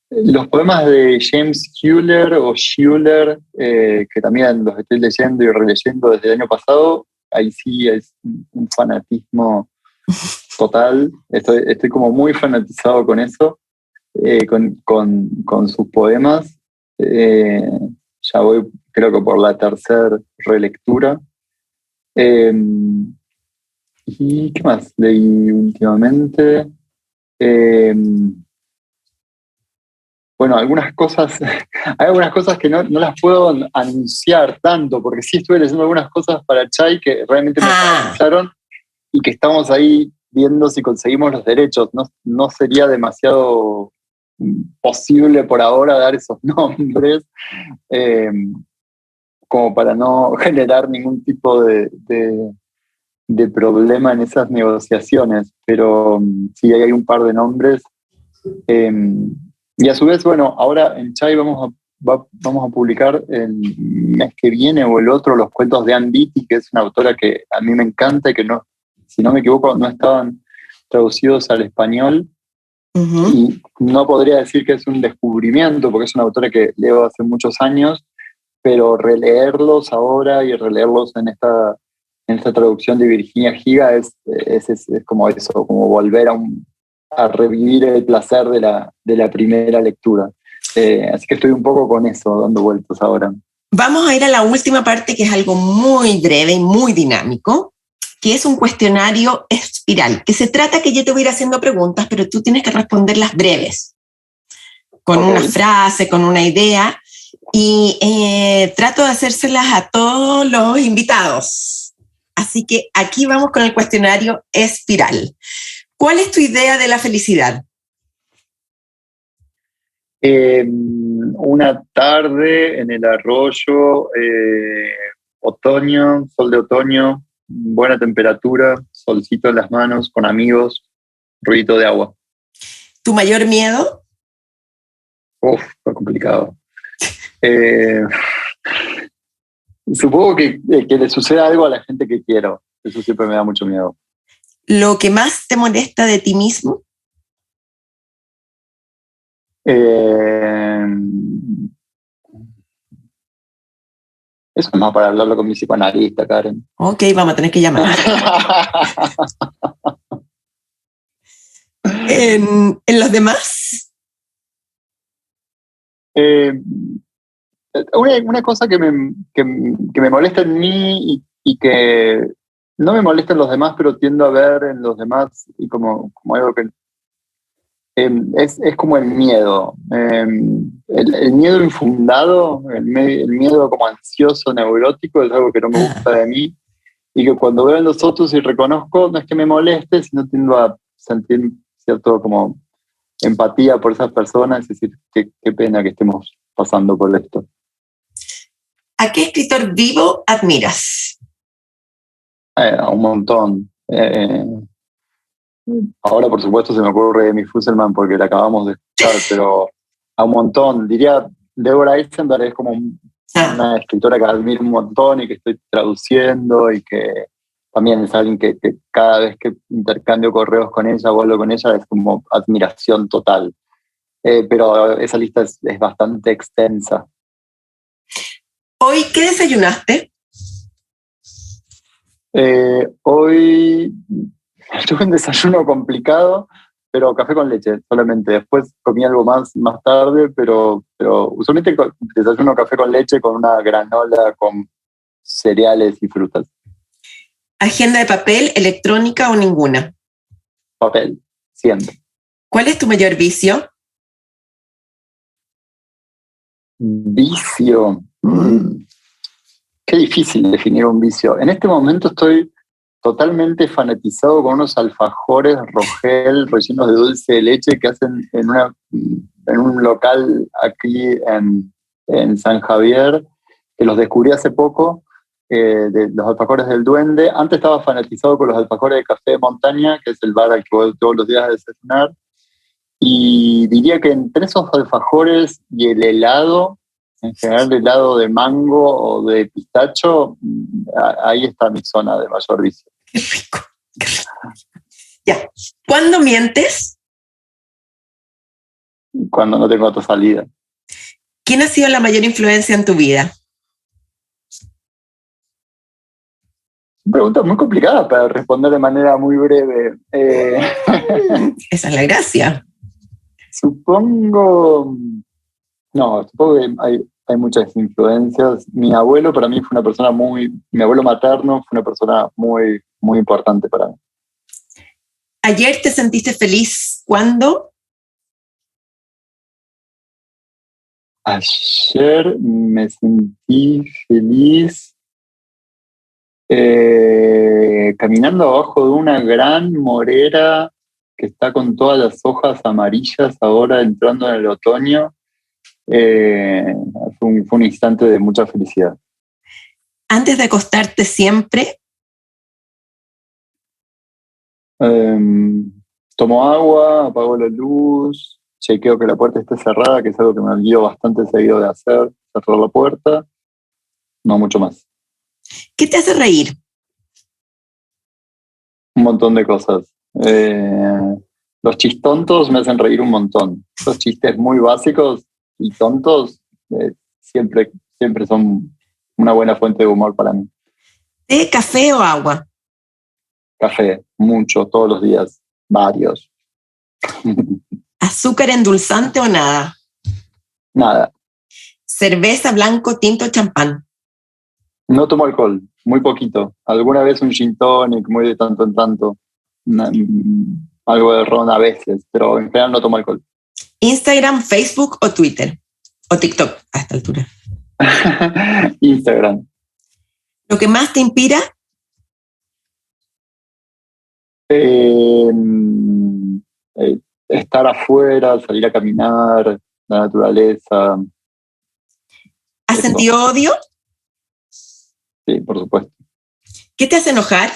Los poemas de James Schuller o Schuller, que también los estoy leyendo y releyendo desde el año pasado, ahí sí es un fanatismo total. Estoy como muy fanatizado con eso, con sus poemas. Ya voy, creo que por la tercera relectura. ¿Y qué más leí últimamente? Bueno, hay algunas cosas que no las puedo anunciar tanto, porque sí estuve leyendo algunas cosas para Chai que realmente me fanatizaron y que estamos ahí viendo si conseguimos los derechos. No sería demasiado posible por ahora dar esos nombres, como para no generar ningún tipo de problema en esas negociaciones, pero sí hay un par de nombres. Y a su vez, bueno, ahora en Chai vamos a publicar el mes que viene o el otro los cuentos de Ann Beattie, que es una autora que a mí me encanta y que no, si no me equivoco, no estaban traducidos al español. Uh-huh. Y no podría decir que es un descubrimiento, porque es una autora que leo hace muchos años, pero releerlos ahora y releerlos en esta traducción de Virginia Higa es como eso, como volver a revivir el placer de la primera lectura. Así que estoy un poco con eso, dando vueltas ahora. Vamos a ir a la última parte, que es algo muy breve y muy dinámico, que es un cuestionario espiral, que se trata que yo te voy a ir haciendo preguntas, pero tú tienes que responderlas breves, con una frase, con una idea, y trato de hacérselas a todos los invitados. Así que aquí vamos con el cuestionario espiral. ¿Cuál es tu idea de la felicidad? Una tarde en el arroyo, otoño, sol de otoño, buena temperatura, solcito en las manos, con amigos, ruidito de agua. ¿Tu mayor miedo? Fue complicado. Supongo que le suceda algo a la gente que quiero. Eso siempre me da mucho miedo. ¿Lo que más te molesta de ti mismo? Eso es más para hablarlo con mi psicoanalista, Karen. Ok, vamos a tener que llamar. ¿En los demás? Una cosa que me molesta en mí y que no me molesta en los demás, pero tiendo a ver en los demás y como algo Es como el miedo. El miedo infundado, el miedo como ansioso, neurótico, es algo que no me gusta de mí. Y que cuando veo en los otros y reconozco, no es que me moleste, sino tiendo a sentir cierto como empatía por esas personas, es decir, qué pena que estemos pasando por esto. ¿A qué escritor vivo admiras? A un montón. Ahora, por supuesto, se me ocurre Amy Fusselman porque la acabamos de escuchar, pero a un montón. Diría, Deborah Eisenberg es como una escritora que admiro un montón y que estoy traduciendo y que también es alguien que cada vez que intercambio correos con ella o hablo con ella es como admiración total. Pero esa lista es bastante extensa. ¿Hoy qué desayunaste? Hoy tuve un desayuno complicado, pero café con leche solamente. Después comí algo más tarde, pero usualmente desayuno café con leche con una granola con cereales y frutas. ¿Agenda de papel, electrónica o ninguna? Papel, siempre. ¿Cuál es tu mayor vicio? Vicio. Qué difícil definir un vicio. En este momento estoy totalmente fanatizado con unos alfajores Rogel rellenos de dulce de leche que hacen en un local aquí en San Javier, que los descubrí hace poco, de los alfajores del Duende. Antes estaba fanatizado con los alfajores de Café de Montaña, que es el bar al que voy todos los días a desayunar. Y diría que entre esos alfajores y el helado, en general el helado de mango o de pistacho, ahí está mi zona de mayor vicio. Qué rico, qué rico. Ya. ¿Cuándo mientes? Cuando no tengo otra salida. ¿Quién ha sido la mayor influencia en tu vida? Pregunta muy complicada para responder de manera muy breve. Esa es la gracia. Supongo que hay muchas influencias. Mi abuelo para mí fue una persona mi abuelo materno fue una persona muy, muy importante para mí. ¿Ayer te sentiste feliz? ¿Cuándo? Ayer me sentí feliz caminando abajo de una gran morera que está con todas las hojas amarillas ahora entrando en el otoño. Fue un instante de mucha felicidad. Antes de acostarte siempre. Tomo agua, apago la luz, chequeo que la puerta esté cerrada, que es algo que me olvido bastante seguido de hacer, cerrar la puerta, no mucho más. ¿Qué te hace reír? Un montón de cosas. Los chistontos me hacen reír un montón. Los chistes muy básicos y tontos siempre son una buena fuente de humor para mí. ¿Té, café o agua? Café, mucho, todos los días, varios. ¿Azúcar endulzante o nada? Nada. ¿Cerveza, blanco, tinto o champán? No tomo alcohol, muy poquito. Alguna vez un gin tonic, muy de tanto en tanto. Algo de ron a veces, pero en general no tomo alcohol. ¿Instagram, Facebook o Twitter? ¿O TikTok a esta altura? Instagram. ¿Lo que más te inspira? Estar afuera, salir a caminar, la naturaleza. ¿Has sentido odio? Sí, por supuesto. ¿Qué te hace enojar?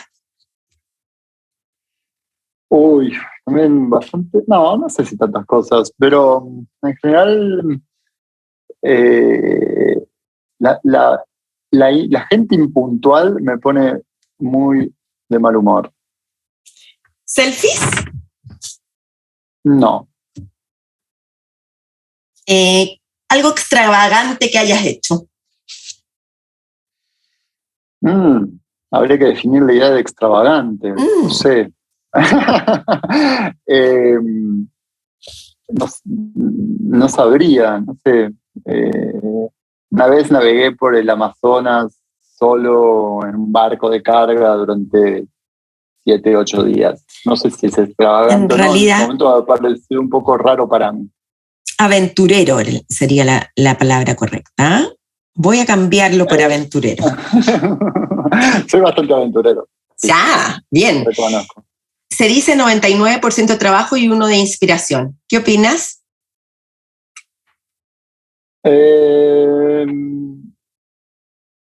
Uy, también bastante, no sé si tantas cosas, pero en general la gente impuntual me pone muy de mal humor. ¿Selfies? No. ¿Algo extravagante que hayas hecho? Habría que definir la idea de extravagante, no sé. No sabría, no sé. Una vez navegué por el Amazonas solo en un barco de carga durante 7, 8 días. No sé si es extravagante En o no. En realidad- este momento va a parecer un poco raro para mí. Aventurero sería la palabra correcta. Voy a cambiarlo por aventurero. Soy bastante aventurero, sí. Ya, bien. reconozco. Se dice 99% de trabajo y 1% de inspiración. ¿Qué opinas?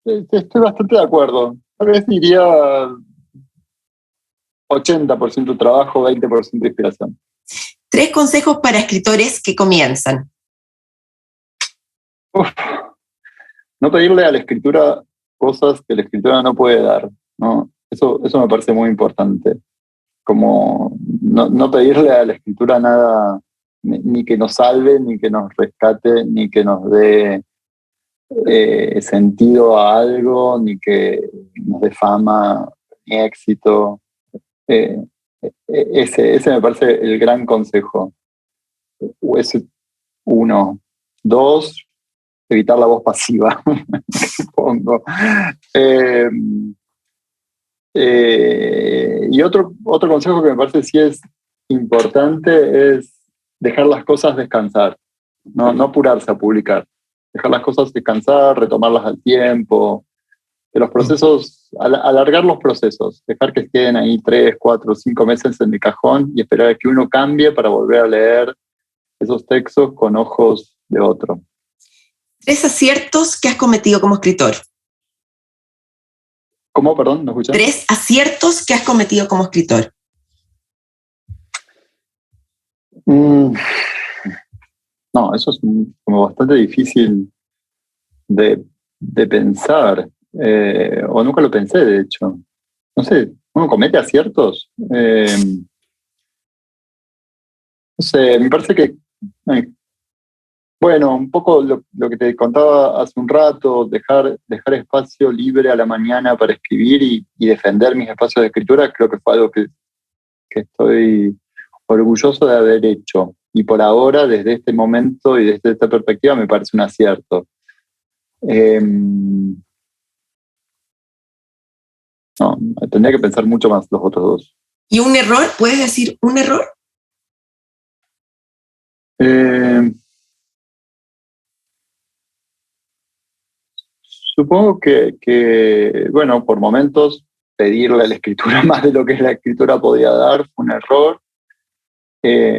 Estoy bastante de acuerdo. Tal vez diría 80% trabajo, 20% inspiración. 3 consejos para escritores que comienzan. Uf. No pedirle a la escritura cosas que la escritura no puede dar, ¿no? Eso me parece muy importante. Como no pedirle a la escritura nada, ni que nos salve, ni que nos rescate, ni que nos dé sentido a algo, ni que nos dé fama, ni éxito. Ese me parece el gran consejo. Ese 1. 2, evitar la voz pasiva, supongo. Y otro consejo que me parece sí es importante es dejar las cosas descansar, no apurarse a publicar, dejar las cosas descansar, retomarlas al tiempo, que los procesos, alargar los procesos, dejar que queden ahí 3, 4, 5 meses en el cajón y esperar a que uno cambie para volver a leer esos textos con ojos de otro. 3 aciertos que has cometido como escritor. ¿Cómo? Perdón, ¿no escuché? 3 aciertos que has cometido como escritor. No, eso es como bastante difícil de pensar. O nunca lo pensé, de hecho. No sé, ¿uno comete aciertos? No sé, me parece que... bueno, un poco lo que te contaba hace un rato, dejar espacio libre a la mañana para escribir y defender mis espacios de escritura, creo que fue algo que estoy orgulloso de haber hecho. Y por ahora, desde este momento y desde esta perspectiva, me parece un acierto. No, tendría que pensar mucho más los otros 2. ¿Y un error? ¿Puedes decir un error? Supongo que, bueno, por momentos pedirle a la escritura más de lo que la escritura podía dar fue un error.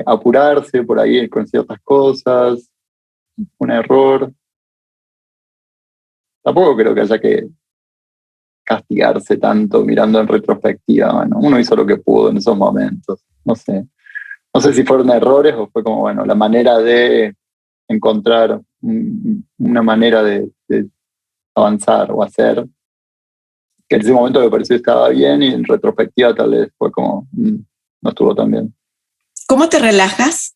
Apurarse por ahí con ciertas cosas, un error. Tampoco creo que haya que castigarse tanto mirando en retrospectiva. Bueno, uno hizo lo que pudo en esos momentos. No sé si fueron errores o fue como, bueno, la manera de encontrar una manera de avanzar o hacer, que en ese momento me pareció que estaba bien y en retrospectiva tal vez fue como, no estuvo tan bien. ¿Cómo te relajas?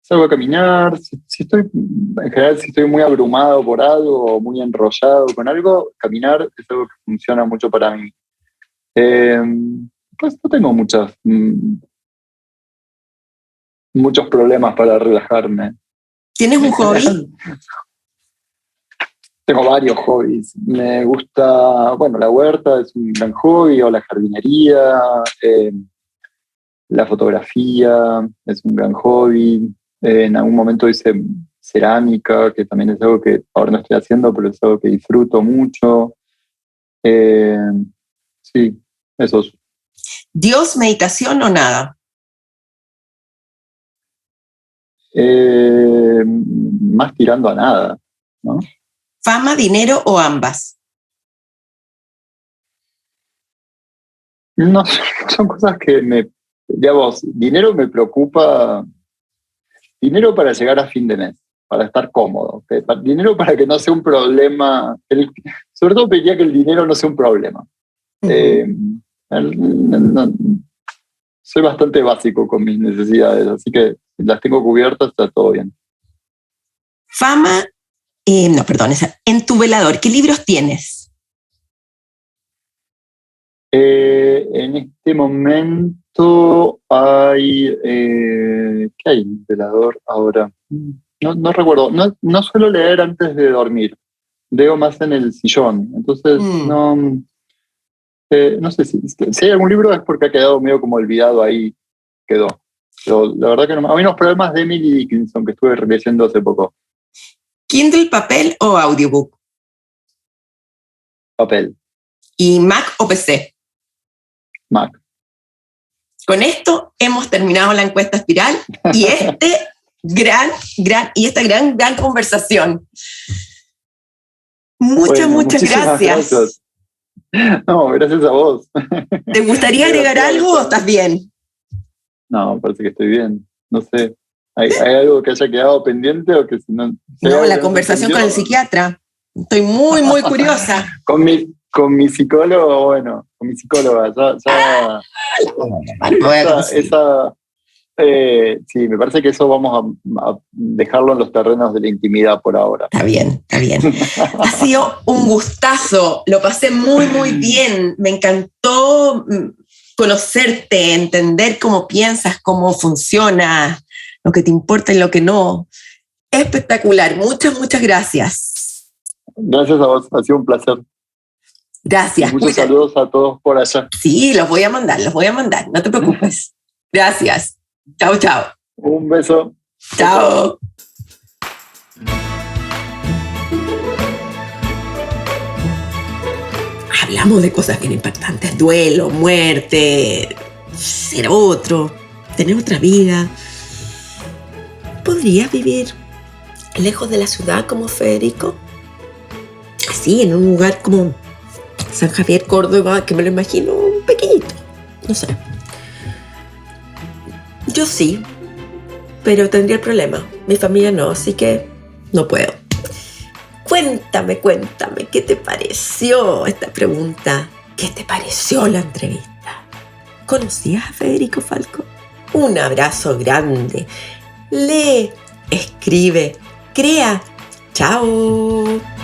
Salgo a caminar, en general si estoy muy abrumado por algo o muy enrollado con algo, caminar es algo que funciona mucho para mí. Pues no tengo muchos problemas para relajarme. ¿Tienes un hobby? Tengo varios hobbies. Me gusta, bueno, la huerta es un gran hobby, o la jardinería, la fotografía es un gran hobby. En algún momento hice cerámica, que también es algo que ahora no estoy haciendo, pero es algo que disfruto mucho. Sí, esos. ¿Dios, meditación o nada? Más tirando a nada, ¿no? ¿Fama, dinero o ambas? No, son cosas que digamos, dinero me preocupa, dinero para llegar a fin de mes, para estar cómodo, dinero para que no sea un problema, sobre todo pediría que el dinero no sea un problema. Soy bastante básico con mis necesidades, así que si las tengo cubiertas está todo bien. Fama, no, perdón, en tu velador, ¿qué libros tienes? En este momento hay... ¿qué hay en velador ahora? No recuerdo. No suelo leer antes de dormir. leo más en el sillón. Entonces, no sé si hay algún libro es porque ha quedado medio como olvidado ahí, quedó. Pero la verdad que no. Hay unos problemas de Emily Dickinson que estuve leyendo hace poco. ¿Kindle, papel o audiobook? Papel, ¿Y Mac o PC? Mac. Con esto hemos terminado la encuesta espiral y esta gran conversación. Muchas gracias. No, gracias a vos. ¿Te gustaría agregar algo o estás bien? No, parece que estoy bien. No sé. ¿Hay algo que haya quedado pendiente o que si no? No, la conversación con el psiquiatra. Estoy muy curiosa. Con mi psicólogo, bueno, con mi psicóloga, sí, me parece que eso vamos a dejarlo en los terrenos de la intimidad por ahora. Está bien. Ha sido un gustazo, lo pasé muy bien, me encantó conocerte, entender cómo piensas, cómo funciona, lo que te importa y lo que no. Espectacular, muchas gracias. Gracias a vos, ha sido un placer. Gracias. Muchos saludos a todos por allá. Sí, los voy a mandar, no te preocupes. Gracias. Chao. Un beso. Chao. Hablamos de cosas bien impactantes: duelo, muerte, ser otro, tener otra vida. ¿Podrías vivir lejos de la ciudad como Federico? Así, en un lugar como San Javier, Córdoba, que me lo imagino pequeñito, no sé. Yo sí, pero tendría el problema. Mi familia no, así que no puedo. Cuéntame, ¿qué te pareció esta pregunta? ¿Qué te pareció la entrevista? ¿Conocías a Federico Falco? Un abrazo grande. Lee, escribe, crea. Chao.